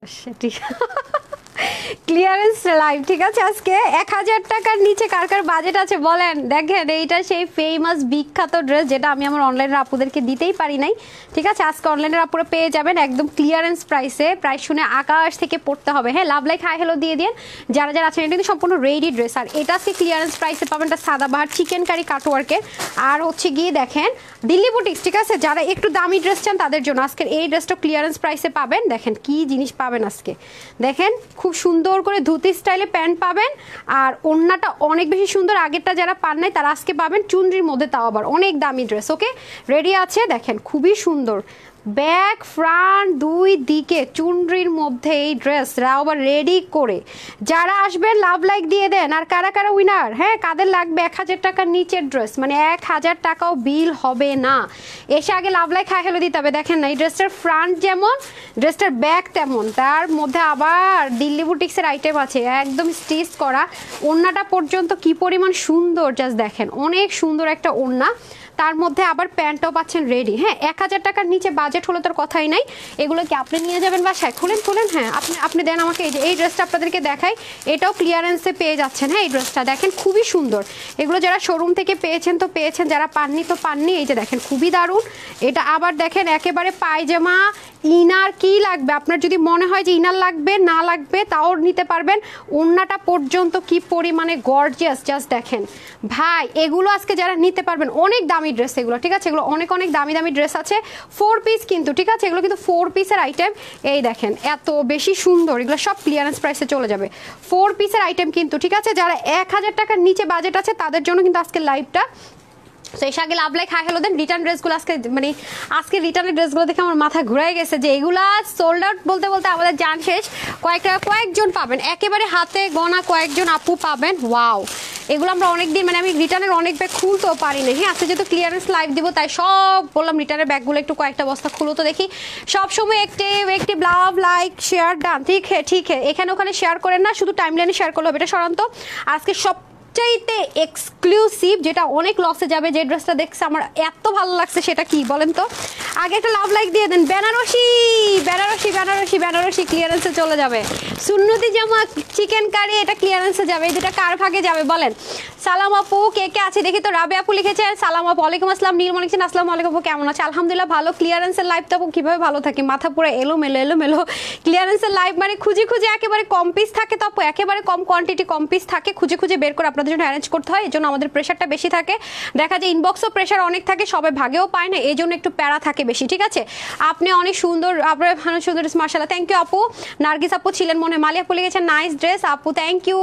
ঠিক clearance live, ঠিক আছে। আজকে 1000 টাকার নিচে কার কার বাজেট আছে বলেন। দেখেন এইটা সেই ফেমাস বিখ্যাত ড্রেস যেটা আমি আমার অনলাইনের আপুদেরকে দিতেই পারি নাই, ঠিক আছে। আজকে অনলাইনের আপুরা পেয়ে যাবেন একদম ক্লিয়ারেন্স প্রাইসে। প্রাইস শুনে আকাশ থেকে পড়তে হবে। হ্যাঁ, লাভ লাইক হাই হ্যালো দিয়ে দিন যারা যারা আছেন। এটা কিন্তু সম্পূর্ণ রেডি ড্রেস, আর এটা আজকে ক্লিয়ারেন্স প্রাইসে পাবেন। এটা সাদাবাহার চিকেন কারি কাটওয়ার্কের, আর হচ্ছে গিয়ে দেখেন দিল্লি বুটিক্স, ঠিক আছে। যারা একটু দামি ড্রেস চান তাদের জন্য আজকের এই ড্রেসটা ক্লিয়ারেন্স প্রাইসে পাবেন। দেখেন কি জিনিস পাবেন আজকে, দেখেন খুব সুন্দর করে ধুতি স্টাইলে প্যান্ট পাবেন, আর ওড়নাটা অনেক বেশি সুন্দর। আগেরটা যারা পান নাই তারা আজকে পাবেন চুনরির মধ্যে, তাও আবার অনেক দামি ড্রেস। ওকে, রেডি আছে, দেখেন খুবই সুন্দর ব্যাক ফ্রন্ট দুই দিকে চুনরির মধ্যে এই ড্রেসরা আবার রেডি করে যারা আসবেন লাভ লাইক দিয়ে দেন। আর কারা কারা উইনার, হ্যাঁ কাদের লাগবে 1000 টাকার নিচের ড্রেস, মানে 1000 টাকাও বিল হবে না। এসে আগে লাভ লাইক হাই হ্যালো দিতে হবে। দেখেন না এই ড্রেসটার ফ্রন্ট যেমন ড্রেসটার ব্যাক তেমন, তার মধ্যে আবার দিল্লি বুটিক্সের আইটেম আছে একদম স্টিচ করা। ওড়নাটা পর্যন্ত কি পরিমাণ সুন্দর, জাস্ট দেখেন অনেক সুন্দর একটা ওড়না, তার মধ্যে আবার প্যান্টও পাচ্ছেন রেডি। হ্যাঁ, 1000 টাকার নিচে বাজেট হলো তার কথাই নাই। এগুলো কি আপনি নিয়ে যাবেন বাসায়? খুলেন খুলেন, হ্যাঁ আপনি দেন আমাকে। এই ড্রেসটা আপনাদেরকে দেখাই, এটাও ক্লিয়ারেন্সে পেয়ে যাচ্ছেন। হ্যাঁ, এই ড্রেসটা দেখেন খুবই সুন্দর। এগুলো যারা শোরুম থেকে পেয়েছেন তো পেয়েছেন, যারা পাননি তো পাননি। এই যে দেখেন খুবই দারুণ। এটা আবার দেখেন একেবারে পায়জামা ইনার কি লাগবে আপনার, যদি মনে হয় যে ইনার লাগবে না লাগবে তাও নিতে পারবেন। ওড়নাটা পর্যন্ত কি পরিমাণে গর্জিয়াস, জাস্ট দেখেন ভাই। এগুলো আজকে যারা নিতে পারবেন, অনেক দামি ড্রেস এগুলো, ঠিক আছে। এগুলো অনেক অনেক দামি দামি ড্রেস আছে, 4 পিস কিন্তু, ঠিক আছে। এগুলো কিন্তু 4 পিসের আইটেম। এই দেখেন এত বেশি সুন্দর, এগুলো সব ক্লিয়ারেন্স প্রাইসে চলে যাবে। 4 পিসের আইটেম কিন্তু, ঠিক আছে। যারা 1000 টাকার নিচে বাজেট আছে তাদের জন্য কিন্তু আজকে লাইভটা। তো এসে আগে লাভ লাইক হাই হ্যালো দেন। রিটার্ন ড্রেসগুলো আজকে মানে আজকে রিটার্নের ড্রেসগুলো দেখে আমার মাথা ঘুরাই গেছে যে এগুলা সোল্ড আউট বলতে বলতে আমাদের জান শেষ। কয়েকজন পাবেন, একেবারে হাতে গোনা কয়েকজন আপু পাবেন। ওয়াও, এগুলো আমরা অনেকদিন মানে আমি রিটার্নের অনেক ব্যাগ খুলতেও পারি না। হ্যাঁ, আজকে যেহেতু ক্লিয়ারেন্স লাইভ দিব তাই সব বললাম রিটার্নের ব্যাগগুলো একটু কয়েকটা বস্তা খুলো তো দেখি। সবসময় একটি লাভ লাইক শেয়ার ডান, ঠিক হ্যাঁ ঠিক হ্যাঁ। এখানে ওখানে শেয়ার করেন না, শুধু টাইমলাইনে শেয়ার করলে হবে। এটা সরান্ত আজকে সব চাইতে এক্সক্লুসিভ, যেটা অনেক লসে যাবে, যে ড্রেসটা দেখছে আমার এত ভালো লাগছে সেটা কি বলেন তো। আগে একটা লাভ লাইক দিয়ে দেন। বেনারসি বেনারসি বেনারসি বেনারসি ক্লিয়ারেন্সে চলে যাবে। সুন্নতি জামা চিকেন কারি এটা ক্লিয়ারেন্সে যাবে। এই দুটা কার ভাগে যাবে বলেন। সালাম আপু, কে কে আছে দেখি তো। রাবে আপু লিখেছেন সালাম আপু, ওয়ালাইকুম আসসালাম। নীলমণি লিখেছেন আসসালামু আলাইকুম আপু, কেমন আছে? আলহামদুলিল্লাহ ভালো। ক্লিয়ারেন্সের লাইভ তো আপু কীভাবে ভালো থাকে, মাথা পুরো এলোমেলো। ক্লিয়ারেন্সের লাইভ মানে খুঁজে একেবারে কম পিস থাকে তো আপু, একেবারে কম কোয়ান্টিটি কম পিস থাকে, খুঁজে বের করে আপনাদের জন্য অ্যারেঞ্জ করতে হয়। এই জন্য আমাদের প্রেশারটা বেশি থাকে। দেখা যায় ইনবক্সও প্রেশার অনেক থাকে, সবাই ভাগেও পায় না, এই জন্য একটু প্যারা থাকে বেশি, ঠিক আছে। আপনি অনেক সুন্দর, আপনার ভালো সুন্দর মাশাআল্লাহ। থ্যাংক ইউ আপু। নার্গিস আপু ছিলেন মনে, মালিয়া আপু লিখেছেন নাইস ড্রেস আপু, থ্যাংক ইউ।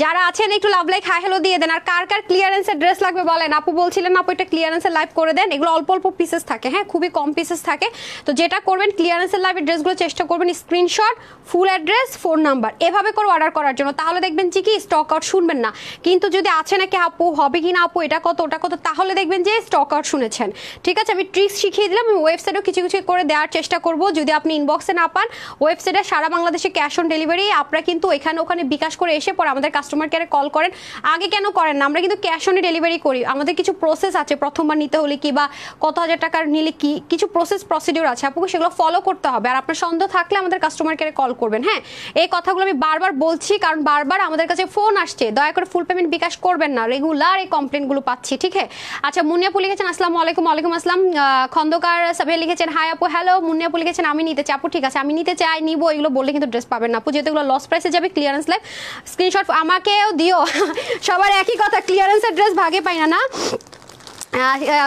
যারা আছেন একটু লাভ লাইক হাই হ্যালো দিয়ে দেন। আর কার কার ক্লিয়ারেন্সের ড্রেস লাগবে বলেন। আপু বলছিলেন আপু এটা ক্লিয়ারেন্সের লাইভ করে দেন। এগুলো অল্প অল্প পিসেস থাকে, হ্যাঁ খুবই কম পিসেস থাকে। তো যেটা করবেন ক্লিয়ারেন্সের লাইভের ড্রেসগুলো চেষ্টা করবেন screenshot, full address, phone number এভাবে করে অর্ডার করার জন্য। তাহলে দেখবেন যে কি স্টক আউট শুনবেন না। কিন্তু যদি আছে নাকি আপু হবে কি না আপু এটা কত ওটা কত, তাহলে দেখবেন যে স্টক আউট শুনেছেন, ঠিক আছে। আমি ট্রিক্স শিখিয়ে দিলাম। আমি ওয়েবসাইটেও কিছু করে দেওয়ার চেষ্টা করব। যদি আপনি ইনবক্সে না পান, ওয়েবসাইটে সারা বাংলাদেশে ক্যাশ অন ডেলিভারি। আপনারা কিন্তু এখানে ওখানে বিকাশ করে এসে পরে আমাদের কাস্টমার কেয়ারে কল করেন। আগে কেন করেন না? আমরা কিন্তু ক্যাশ অনে ডেলিভারি করি। আমাদের কিছু প্রসেস আছে, প্রথমবার নিতে হলে কি বা কত হাজার টাকার নিলে কি কিছু প্রসিডিউর আছে আপু, সেগুলো ফলো করতে হবে। আর আপনার সন্দেহ থাকলে আমাদের কাস্টমার কেয়ারে কল করবেন। হ্যাঁ, এই কথাগুলো আমি বারবার বলছি কারণ বারবার আমাদের কাছে ফোন আসছে। দয়া করে ফুল পেমেন্ট বিকাশ করবেন না, রেগুলার এই কমপ্লেনগুলো পাচ্ছি, ঠিক আছে। আচ্ছা, মুনিয়াপু লিখেছেন আসসালামু আলাইকুম। ওয়ালাইকুম আসসালাম। খন্দকার সাবিয়া লিখেছেন হাই আপু হ্যালো। মুনিয়াপু লিখেছেন আমি নিতে চাই আপু, ঠিক আছে আমি নিতে চাই নিব। এগুলো বললে কিন্তু ড্রেস পাবেন না আপু, যেহেতু এগুলো লস প্রাইসে যাবে। ক্লিয়ারেন্স লাইভ স্ক্রিনশট আমাকেও দিও। সবার একই কথা, ক্লিয়ারেন্সের ড্রেস ভাগে পাই না।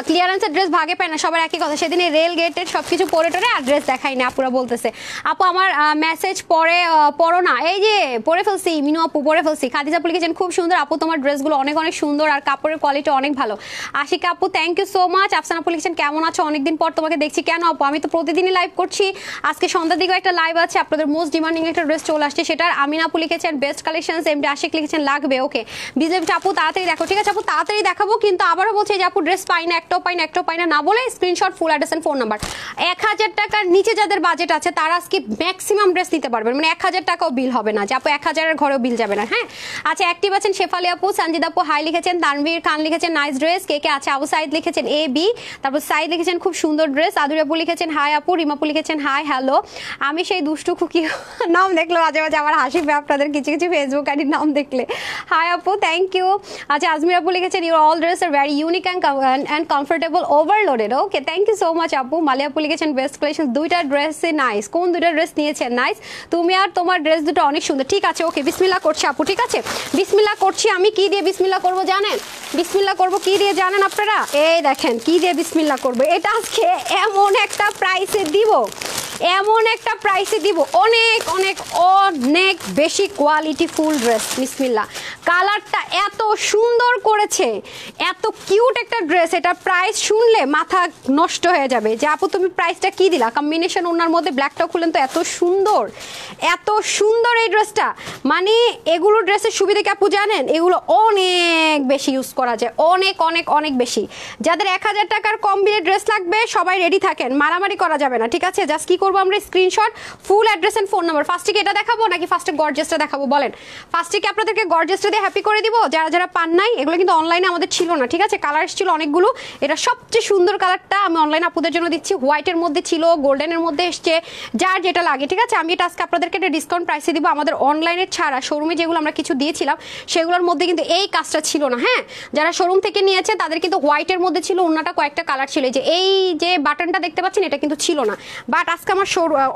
ক্লিয়ারেন্সের ড্রেস ভাগে পায় না, সবার একই কথা। সেদিন রেল গেটের সবকিছু পরে টরে আর ড্রেস দেখাই না। আপুরা বলতেছে আপু আমার মেসেজ পড়ো না। এই যে পড়ে ফেলছি মিনু আপু, পড়ে ফেলছি। খাদিজা আপু লিখেছেন খুব সুন্দর আপু, তোমার ড্রেসগুলো অনেক অনেক সুন্দর আর কাপড়ের কোয়ালিটি অনেক ভালো। আশিকা আপু থ্যাংক ইউ সো মাচ। আফসান আপু লিখেছেন কেমন আছো, অনেকদিন পর তোমাকে দেখছি। কেন আপু, আমি তো প্রতিদিনই লাইভ করছি। আজকে সন্ধ্যার দিকেও একটা লাইভ আছে, আপনাদের মোস্ট ডিমান্ডিং একটা ড্রেস চলে আসছে সেটার। আমিনা আপু লিখেছেন বেস্ট কালেকশনস। এমডি আশিক লিখেছেন লাগবে। ওকে, বিজেপি আপু তাড়াতাড়ি দেখো, ঠিক আছে আপু। তাড়াতাড়ি দেখাবো, কিন্তু আবারও বলছি যে আপু ড্রেস পাবেন না। কিন্তু যদি আছে নাকি আপু ড্রেস ভাগে পায় না। সবার একই কথা, ক্লিয়ারেন্সের ড্রেস ভাগে পায় না। ড্রেস পাই না, একটাও পাই না বলে screenshot, full address and phone number. 1000 টাকার নিচে যাদের বাজেট আছে তারা আজকে ম্যাক্সিমাম ড্রেস নিতে পারবেন, মানে 1000 টাকাও বিল হবে না, যে আপু 1000-এর ঘরেও বিল যাবে না। হ্যাঁ আচ্ছা, অ্যাক্টিভ আছেন শেফালি আপু, সঞ্জিদ আপু হাই লিখেছেন, তানভীর খান লিখেছেন নাইস ড্রেস, কে আছে, আবু সাইদ লিখেছেন এ বি, তারপর সাইদ লিখেছেন খুব সুন্দর ড্রেস, আদুরি আপু লিখেছেন হাই আপু, রিমাপু লিখেছেন হাই হ্যালো, আমি সেই দুষ্টু খুকি নাম দেখলে মাঝে মাঝে আমার হাসি পায় আপনাদের কিছু কিছু ফেসবুক আইডির নাম দেখলে। হাই আপু, থ্যাংক ইউ। আচ্ছা আজমির আপু লিখেছেন your all dress are very unique and comfortable overloaded, okay thank you so much আপু। মালিয়া আপু লিখেছেন বেস্ট কালেকশন, দুইটা ড্রেসে নাইস, কোন দুইটা ড্রেস নিয়েছেন? নাইস, তুমি আর তোমার ড্রেস দুটো অনেক সুন্দর। ঠিক আছে ওকে, বিসমিল্লাহ করছি আপু, ঠিক আছে বিসমিল্লাহ করছি। আমি কি দিয়ে বিসমিল্লাহ করবো জানেন? বিসমিল্লাহ করবো কি দিয়ে জানেন আপনারা? এই দেখেন কি দিয়ে বিসমিল্লাহ করবো, এটা আজকে এমন একটা প্রাইসে দিব, এমন একটা প্রাইসে দিব, অনেক অনেক অনেক বেশি কোয়ালিটি ফুল ড্রেস। বিসমিল্লাহ, কালারটা এত সুন্দর করেছে, এত কিউট একটা ড্রেস, এটা প্রাইস শুনলে মাথা নষ্ট হয়ে যাবে যে আপু তুমি প্রাইসটা কি দিলা, কম্বিনেশন ওনার মধ্যে ব্ল্যাকটা খুলেন তো, এত সুন্দর এত সুন্দর এই ড্রেসটা। মানে এগুলো ড্রেসের সুবিধা কি আপু জানেন? এগুলো অনেক বেশি ইউজ করা যায়, অনেক অনেক অনেক বেশি। যাদের 1000 টাকার কম বিলের ড্রেস লাগবে সবাই রেডি থাকেন, মারামারি করা যাবে না, ঠিক আছে? জাস্ট কি করবো আমরা, screenshot, full address and phone number. ফার্স্টে কি এটা দেখাবো নাকি ফার্স্টে গর্জিয়াসটা দেখাবো বলেন? ফার্স্টে কি আপনাদেরকে গর্জিয়াসটা দিয়ে হ্যাপি করে দিব? যারা যারা পান নাই, এগুলো কিন্তু অনলাইনে আমাদের ছিল না, ঠিক আছে? কালার ছিল অনেকগুলো, এটা সবচেয়ে সুন্দর কালারটা আমি অনলাইনে আপুদের জন্য দিচ্ছি, হোয়াইটের মধ্যে ছিল, গোল্ডেনের মধ্যে এসছে, যার যেটা লাগে, ঠিক আছে? আমি এটা আজকে আপনাদেরকে একটা ডিসকাউন্ট প্রাইসে দিব। আমাদের অনলাইনে ছাড়া শোরুমে যেগুলো আমরা কিছু দিয়েছিলাম সেগুলোর মধ্যে কিন্তু এই কাজটা ছিল না। হ্যাঁ, যারা শোরুম থেকে নিয়েছে তাদের কিন্তু হোয়াইটের মধ্যে ছিল, অন্যটা কয়েকটা কালার ছিল, যে এই যে বাটনটা দেখতে পাচ্ছেন এটা কিন্তু ছিল না। বাট আজকে আমার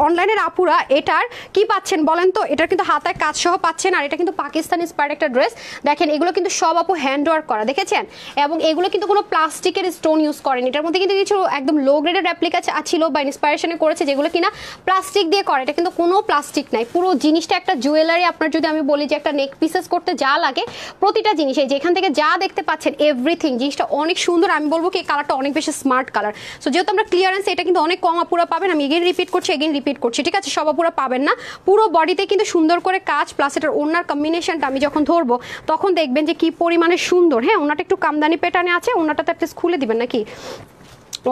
অনলাইনের আপুরা এটার কি পাচ্ছেন বলেন তো? এটার কিন্তু হাতায় কাজ সহ পাচ্ছেন, আর এটা কিন্তু পাকিস্তানি ইন্সপায়ার্ড একটা ড্রেস। দেখেন এগুলো কিন্তু সব আপু হ্যান্ড ওয়ার্ক করা, দেখেছেন? এবং এগুলো কিন্তু কোনো প্লাস্টিকের স্টোন ইউজ করেনি, এটার মধ্যে কিন্তু কিছু একদম লো গ্রেডের রেপ্লিকা ছিল বা ইন্সপায়ারেশনে করেছে যেগুলো কিনা প্লাস্টিক দিয়ে করে, এটা কিন্তু কোনো প্লাস্টিক নাই। পুরো জিনিসটা একটা জুয়েলারি, আপনার যদি আমি বলি যে একটা নেক পিসেস করতে যা লাগে প্রতিটা জিনিস, এই যেখান থেকে যা দেখতে পাচ্ছেন এভরিথিং, জিনিসটা অনেক সুন্দর। আমি বলবো কি এই কালারটা অনেক বেশি স্মার্ট কালার। সো যেহেতু আমরা ক্লিয়ারেন্স, এটা কিন্তু অনেক কম আপুরা পাবেন, আমি এগেইন রিপিট করছি, ঠিক আছে? সব আপুরা পাবেন না, পুরো বডিতে কিন্তু সুন্দর করে কাজ, প্লাস এটার ওনার কম্বিনেশনটা আমি যখন ধরবো তখন দেখবেন যে কি পরিমাণে সুন্দর। হ্যাঁ, ওনাটা একটু কামদানি প্যাটার্নে আছে, ওনাটা তো একটা খুলে দিবেন নাকি,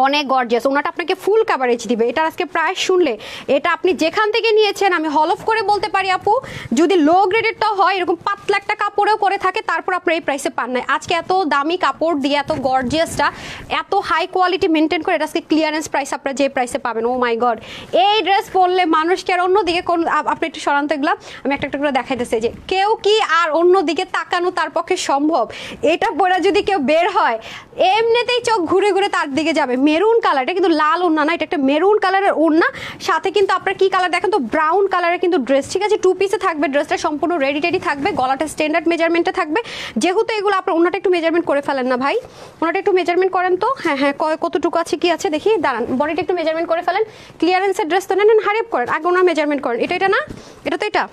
অনেক গর্জিয়াস, ওনাটা আপনাকে ফুল কাভারেজ দিবে। এটার আজকে প্রাইস শুনলে, এটা আপনি যেখান থেকে নিয়েছেন আমি হল অফ করে বলতে পারি আপু, যদি লো গ্রেডেরটাও হয়, এরকম পাতলা একটা কাপড়েও করে থাকে, তারপর আপনি এই প্রাইসে পান নাই। আজকে এত দামি কাপড় দিয়ে এত গর্জিয়াসটা, এত হাই কোয়ালিটি মেনটেন করে এটা আজকে ক্লিয়ারেন্স প্রাইস আপনারা যে প্রাইসে পাবেন। ও মাই গড, এই ড্রেস পরলে মানুষকে আর অন্যদিকে কোন, আপনি একটু সরান্ত এগুলো, আমি একটা একটা করে দেখাইতেছি যে কেউ কি আর অন্যদিকে তাকানো তার পক্ষে সম্ভব? এটা পরে যদি কেউ বের হয় এমনিতেই চোখ ঘুরে ঘুরে তার দিকে যাবে। মেরুন কালার, এটা কিন্তু লাল ওড়না না, এটা একটা মেরুন কালারের ওড়না, সাথে কিন্তু আপনার কি কালার দেখেন তো, ব্রাউন কালারের কিন্তু ড্রেস, ঠিক আছে? 2 পিসে থাকবে ড্রেসটা, সম্পূর্ণ রেডি থাকবে, গলাটা স্ট্যান্ডার্ড মেজারমেন্টে থাকবে। যেহেতু এগুলো আপনার ওড়নাটা একটু মেজারমেন্ট করে ফেলেন না ভাই, ওনাটা একটু মেজারমেন্ট করেন তো। হ্যাঁ হ্যাঁ, কতটুকু আছে কি আছে দেখি, দাঁড়ান, বডিটা একটু মেজারমেন্ট করে ফেলেন। ক্লিয়ারেন্সের ড্রেস তো নেন, হারিপ করেন, আগে ওনার মেজারমেন্ট করেন। এটা না, এটা তো এটা।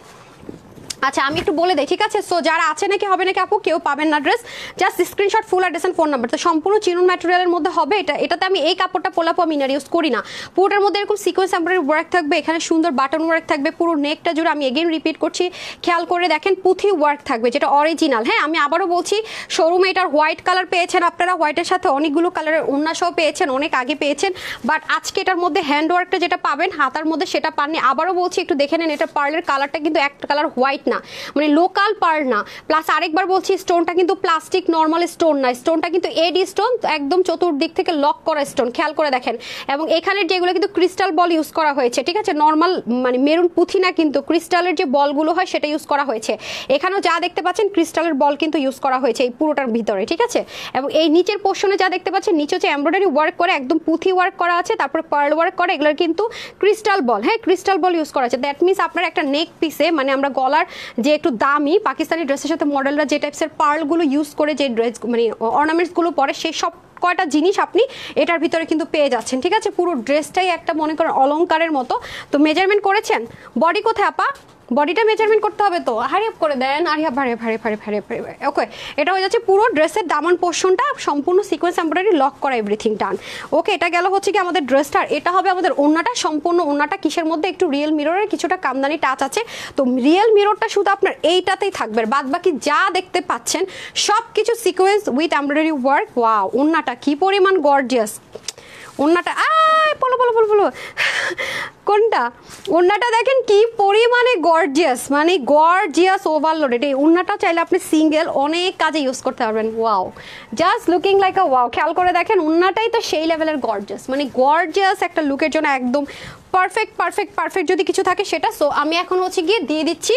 আচ্ছা আমি একটু বলে দেই, ঠিক আছে? সো যারা আছে নাকি হবে নাকি আপু, কেউ পাবেন না dress, just screenshot, full address and phone number. তো সম্পূর্ণ চিনুন ম্যাটেরিয়ালের মধ্যে হবে এটা। এটাতে আমি এই কাপড়টা পোলাপো আমি ইনার ইউজ করি না, পুরোটার মধ্যে এরকম সিকোয়েন্স এমব্রয়ডারি ওয়ার্ক থাকবে, এখানে সুন্দর বাটন ওয়ার্ক থাকবে, পুরো নেকটা জুড়ে। আমি এগেইন রিপিট করছি, খেয়াল করে দেখেন, পুঁথি ওয়ার্ক থাকবে যেটা অরিজিনাল। হ্যাঁ, আমি আবারও বলছি, শোরুমে এটার হোয়াইট কালার পেয়েছেন আপনারা, হোয়াইটের সাথে অনেকগুলো কালারের ওড়না সহ পেয়েছেন, অনেক আগে পেয়েছেন, বাট আজকে এটার মধ্যে হ্যান্ড ওয়ার্কটা যেটা পাবেন হাতার মধ্যে সেটা পাননি। আবারও বলছি, একটু দেখে নেন, এটা পার্লের কালারটা কিন্তু একটা কালার হোয়াইট না, মানে লোকাল পার্ল না। প্লাস আরেকবার বলছি, স্টোনটা কিন্তু প্লাস্টিক নর্মাল স্টোন না, স্টোনটা কিন্তু এডি স্টোন, একদম চতুর্দিক থেকে লক করা স্টোন, খেয়াল করে দেখেন। এবং এখানে যেগুলো কিন্তু ক্রিস্টাল বল ইউজ করা হয়েছে, ঠিক আছে? নর্মাল মানে মেরুন পুঁথি না, কিন্তু ক্রিস্টালের যে বলগুলো হয় সেটা ইউজ করা হয়েছে। এখানেও যা দেখতে পাচ্ছেন ক্রিস্টালের বল কিন্তু ইউজ করা হয়েছে এই পুরোটার ভিতরে, ঠিক আছে? এবং এই নিচের পোর্শনে যা দেখতে পাচ্ছেন, নিচে হচ্ছে এমব্রয়ডারি ওয়ার্ক করে, একদম পুঁথি ওয়ার্ক করা আছে, তারপর পার্ল ওয়ার্ক করা, এগুলোর কিন্তু ক্রিস্টাল বল, হ্যাঁ ক্রিস্টাল বল ইউজ করা আছে। দ্যাট মিনস আপনার একটা নেক পিসে, মানে আমরা গলার যে একটু দামি পাকিস্তানি ড্রেসের সাথে মডেলরা যে টাইপসের পার্লগুলো ইউজ করে যে ড্রেস মানে অর্নামেন্টসগুলো পরে, সেই সব কয়টা জিনিস আপনি এটার ভিতরে কিন্তু পেয়ে যাচ্ছেন, ঠিক আছে? পুরো ড্রেসটাই একটা মনে করেন অলংকারের মতো। তো মেজারমেন্ট করেছেন, বডি কোথায় আপা? বডিটা মেজারমেন্ট করতে হবে তো, হারিয়ে করে দেন, হারিয়ে ভারে ভারে ভারে ভারে ভারে। ওকে, এটা হয়ে যাচ্ছে পুরো ড্রেসের দামান পোর্শনটা সম্পূর্ণ সিকোয়েন্স এমব্রয়ডারি লক করা, এভরিথিং ডান। ওকে, এটা গেল হচ্ছে কি আমাদের ড্রেসটার। এটা হবে আমাদের ওড়নাটা, সম্পূর্ণ ওড়নাটা কিসের মধ্যে, একটু রিয়েল মিররের কিছুটা কামদানি টাচ আছে। তো রিয়েল মিররটা শুধু আপনার এইটাতেই থাকবে, বাদ বাকি যা দেখতে পাচ্ছেন সব কিছু sequence with embroidery work. Wow, ওড়নাটা কি পরিমাণ গর্জিয়াস, ওড়নাটা বলো বলো বলো বলো কোনটা, ওড়নাটা দেখেন কি পরিমাণে গর্জিয়াস, মানে গর্জিয়াস ওভারলোডেড। এই ওড়নাটা চাইলে আপনি সিঙ্গেল অনেক কাজে ইউজ করতে পারবেন। ওয়াও, জাস্ট লুকিং লাইক আ ওয়াও। খেয়াল করে দেখেন ওড়নাটাই তো সেই লেভেলের গর্জিয়াস, মানে গর্জিয়াস একটা লুকের জন্য একদম পারফেক্ট পারফেক্ট পারফেক্ট যদি কিছু থাকে সেটা। সো আমি এখন হচ্ছে গিয়ে দিয়ে দিচ্ছি,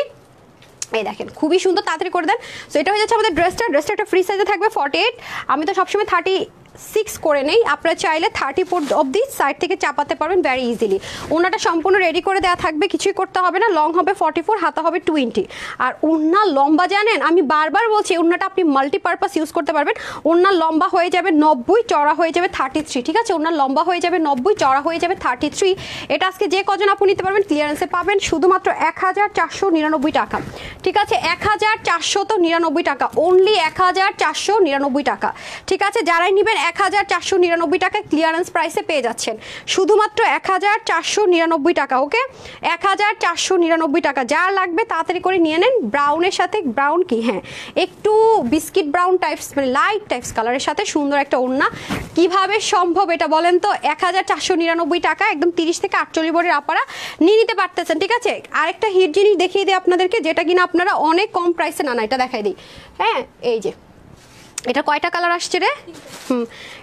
এই দেখেন খুবই সুন্দর, তাড়াতাড়ি করে দেন। সো এটা হয়ে যাচ্ছে আমাদের ড্রেসটা একটা ফ্রি সাইজে থাকবে 48। আমি তো সবসময় 36 করে নেই, আপনারা চাইলে 34 অবধি সাইড থেকে চাপাতে পারবেন ভেরি ইজিলি। ওনাটা সম্পূর্ণ রেডি করে দেওয়া থাকবে, কিছুই করতে হবে না। লং হবে 44, হাতা হবে 20। আর ওড়না লম্বা জানেন, আমি বারবার বলছি ওড়নাটা আপনি মাল্টিপারপাস ইউজ করতে পারবেন। ওড়না লম্বা হয়ে যাবে 90, চড়া হয়ে যাবে 33, ঠিক আছে? ওড়না লম্বা হয়ে যাবে 90, চড়া হয়ে যাবে 33। এটা আজকে যে কজন আপনি নিতে পারবেন ক্লিয়ারেন্সে পাবেন শুধুমাত্র 1499 টাকা, ঠিক আছে? 1499 টাকা, অনলি 1499 টাকা, ঠিক আছে? যারাই নেবেন 1499 টাকা ক্লিয়ারেন্স প্রাইসে পেয়ে যাচ্ছেন, শুধুমাত্র 1499 টাকা। ওকে, 1499 টাকা। যার লাগবে তাড়াতাড়ি করে নিয়ে নেন। ব্রাউনের সাথে, ব্রাউন কি, হ্যাঁ একটু বিস্কিট ব্রাউন টাইপস, মানে লাইট টাইপস কালারের সাথে সুন্দর একটা ওড়না। কিভাবে সম্ভব এটা বলেন তো? 1499 টাকা, একদম 30 থেকে 48 বডির আপারা নিয়ে নিতে পারতেছেন, ঠিক আছে? আরেকটা হিট জিনিস দেখিয়ে দিই আপনাদেরকে, যেটা কিনা আপনারা অনেক কম প্রাইসে, না এটা দেখাই দিই। হ্যাঁ, এই যে এটা কয়টা কালার আসছে রে?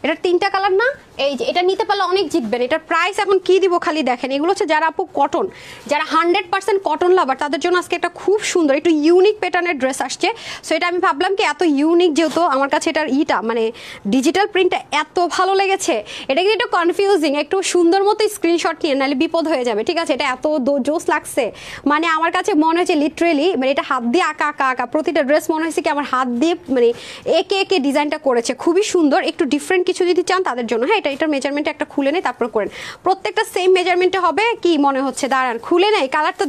এটা 3টা কালার না? এই যে এটা নিতে পারলে অনেক জিতবেন। এটার প্রাইস এখন কি দিব খালি দেখেন। এগুলো হচ্ছে যারা আপু কটন, যারা 100% কটন লাভার, তাদের জন্য আজকে একটা খুব সুন্দর একটু ইউনিক প্যাটার্নের ড্রেস আসছে। সো এটা আমি ভাবলাম কি এত ইউনিক, যেহেতু আমার কাছে এটার মানে ডিজিটাল প্রিন্টটা এত ভালো লেগেছে, এটা কিন্তু একটু কনফিউজিং, একটু সুন্দর মতো স্ক্রিনশট নিয়ে নাহলে বিপদ হয়ে যাবে, ঠিক আছে? এটা এত জোস লাগছে, মানে আমার কাছে মনে হয়েছে লিটারেলি, মানে এটা হাত দিয়ে আঁকা আঁকা আঁকা, প্রতিটা ড্রেস মনে হয়েছে কি আমার হাত দিয়ে মানে একে ডিজাইনটা করেছে, খুবই সুন্দর। একটু ডিফারেন্ট কিছু যদি চান তাদের জন্য, হ্যাঁ এটার মেজারমেন্টটা একটা খুলে নেই, তারপর করেন। প্রত্যেকটা সেম মেজারমেন্টে হবে। কি মনে হচ্ছে? দাঁড়ান, খুলে নেই, কালার তো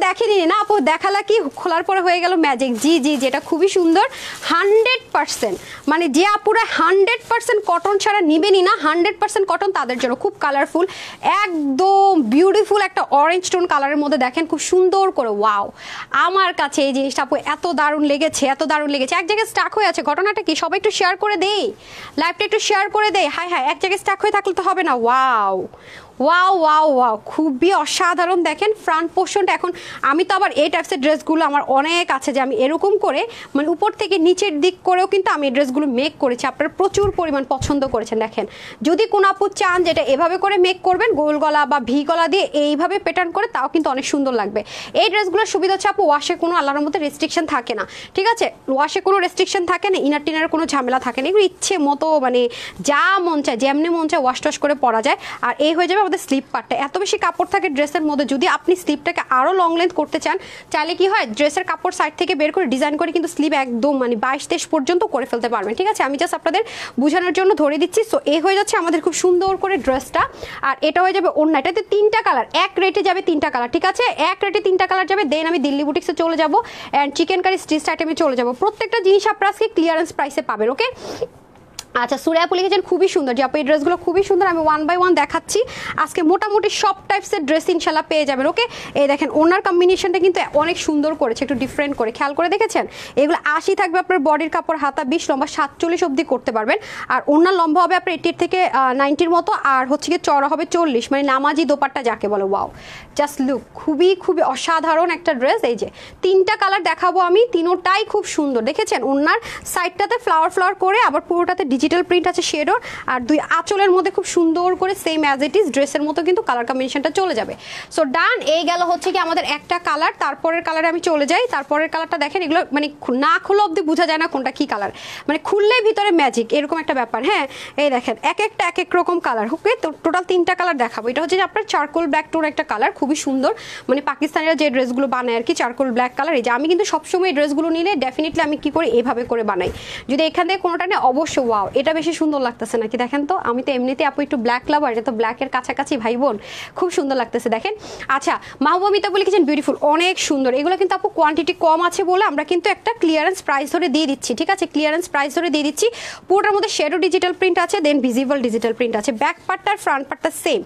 দেখিনি না আপু, দেখালা কি খোলার পরে হয়ে গেল ম্যাজিক। জি জি, যেটা খুবই সুন্দর, 100%, মানে যে আপুরা 100% কটন ছাড়া নিবেনই না, 100% কটন, তাদের জন্য খুব কালারফুল, একদম বিউটিফুল একটা অরেঞ্জ টোন কালারের মধ্যে দেখেন খুব সুন্দর করে। ওয়াও, আমার কাছে এই জিনিসটা আপু এত দারুণ লেগেছে, এত দারুণ লেগেছে। এক জায়গায় স্টাক হয়ে আছে, ঘটনাটা কি? সবাই একটু শেয়ার করে দেই, লাইভটা একটু শেয়ার করে দেই। হাই হাই, এক জায়গায় স্টাক হয়ে থাকলে তো হবে না। ওয়াও ওয়াও ওয়াও ওয়াও, খুবই অসাধারণ। দেখেন ফ্রন্ট পোর্শনটা, এখন আমি তো আবার এই টাইপসের ড্রেসগুলো আমার অনেক আছে যে আমি এরকম করে মানে উপর থেকে নিচের দিক করেও কিন্তু আমি এই ড্রেসগুলো মেক করেছি, আপনারা প্রচুর পরিমাণ পছন্দ করেছেন। দেখেন, যদি কোনো আপু চান যেটা এভাবে করে মেক করবেন, গোল গলা বা ভি গলা দিয়ে এইভাবে প্যাটার্ন করে, তাও কিন্তু অনেক সুন্দর লাগবে। এই ড্রেসগুলোর সুবিধা হচ্ছে আপু ওয়াশে কোনো আল্লাহর মধ্যে রেস্ট্রিকশন থাকে না, ঠিক আছে? ওয়াশে কোনো রেস্ট্রিকশন থাকে না, ইনার টিনার কোনো ঝামেলা থাকে না, এগুলো ইচ্ছে মতো মানে যা মন চায় যেমনি মন চায় ওয়াশ টশ করে পরা যায়। আর এই হয়ে যাবে আমাদের স্লিপ পার্টটা। এত বেশি কাপড় থাকে ড্রেসের মধ্যে, যদি আপনি স্লিপটাকে আরও লং লেন্থ করতে চান, চাইলে কি হয় ড্রেসের কাপড় সাইড থেকে বের করে ডিজাইন করে কিন্তু স্লিপ একদম মানে 22-23 পর্যন্ত করে ফেলতে পারবেন, ঠিক আছে? আমি জাস্ট আপনাদের বোঝানোর জন্য ধরে দিচ্ছি। সো এই হয়ে যাচ্ছে আমাদের খুব সুন্দর করে ড্রেসটা। আর এটা হয়ে যাবে ওড়না, এটাতে 3টা কালার, এক রেটে যাবে 3টা কালার, ঠিক আছে? এক রেটে 3টা কালার যাবে। দেন আমি দিল্লি বুটিক্সে চলে যাবো অ্যান্ড চিকেন কারি স্টিচ আইটেমে চলে যাবো। প্রত্যেকটা জিনিস আপনারা আজকে ক্লিয়ারেন্স প্রাইসে পাবেন। ওকে, আচ্ছা, সুরাই আপু লিখেছেন খুবই সুন্দর। যে আপু এই ড্রেসগুলো খুবই সুন্দর, আমি 1 বাই 1 দেখাচ্ছি। আজকে মোটামুটি সব টাইপসের ড্রেস ইনশাল্লাহ পেয়ে যাবেন। ওকে, এই দেখেন ওনার কম্বিনেশনটা কিন্তু অনেক সুন্দর করেছে, একটু ডিফারেন্ট করে খেয়াল করে দেখেছেন। এগুলো 80 থাকবে আপনার বডির কাপড়, হাতা 20, লম্বা 47 অবধি করতে পারবেন। আর ওনার লম্বা হবে আপনার 80 থেকে 90-র মতো, আর হচ্ছে কি চড়া হবে 40, মানে নামাজি দোপাট্টা যাকে বলে। ওয়াও, জাস্ট লুক, খুবই খুবই অসাধারণ একটা ড্রেস। এই যে 3টা কালার দেখাবো আমি, তিনোটাই খুব সুন্দর। দেখেছেন ওনার সাইডটাতে ফ্লাওয়ার ফ্লাওয়ার করে, আবার পুরোটাতে ডিজিটাল প্রিন্ট আছে শেডর, আর দুই আঁচলের মধ্যে খুব সুন্দর করে সেম অ্যাজ ইট ইজ ড্রেসের মতো কিন্তু কালার কম্বিনেশনটা চলে যাবে। সো ডান, এই গেল হচ্ছে কি আমাদের একটা কালার। তারপরের কালারে আমি চলে যাই। তারপরের কালারটা দেখেন, এগুলো মানে না খুলে অবধি বোঝা যায় না কোনটা কি কালার, মানে খুললেই ভিতরে ম্যাজিক, এরকম একটা ব্যাপার। হ্যাঁ, এই দেখেন এক একটা এক এক রকম কালার। ওকে, তো টোটাল 3টা কালার দেখাবো। এটা হচ্ছে যে আপনার চারকোল ব্ল্যাক টোর একটা কালার, খুবই সুন্দর, মানে পাকিস্তানিরা যে ড্রেসগুলো বানায় আর কি, চারকোল ব্ল্যাক কালার। এই যে আমি কিন্তু সবসময় এই ড্রেসগুলো নিলে ডেফিনেটলি আমি কি করি, এভাবে করে বানাই। যদি এখান থেকে কোনোটা নেই অবশ্যই ওয়াও, এটা বেশি সুন্দর লাগতেছে নাকি দেখেন তো, আমি তো এমনিতে আপু একটু ব্ল্যাক লাভার, এটা তো ব্ল্যাকের কাছাকাছি ভাই বোন, খুব সুন্দর লাগতেছে দেখেন। আচ্ছা মাহবুবা মিতা বলে কিচেন বিউটিফুল, অনেক সুন্দর। এগুলো কিন্তু আপু কোয়ান্টিটি কম আছে বলে আমরা কিন্তু একটা ক্লিয়ারেন্স প্রাইস ধরে দিয়ে দিচ্ছি, ঠিক আছে, ক্লিয়ারেন্স প্রাইস ধরে দিয়ে দিচ্ছি। পুরোটার মধ্যে শ্যাডো ডিজিটাল প্রিন্ট আছে, দেন ভিজিবল ডিজিটাল প্রিন্ট আছে। ব্যাক পার্টটা আর ফ্রন্ট পার্টটা সেম,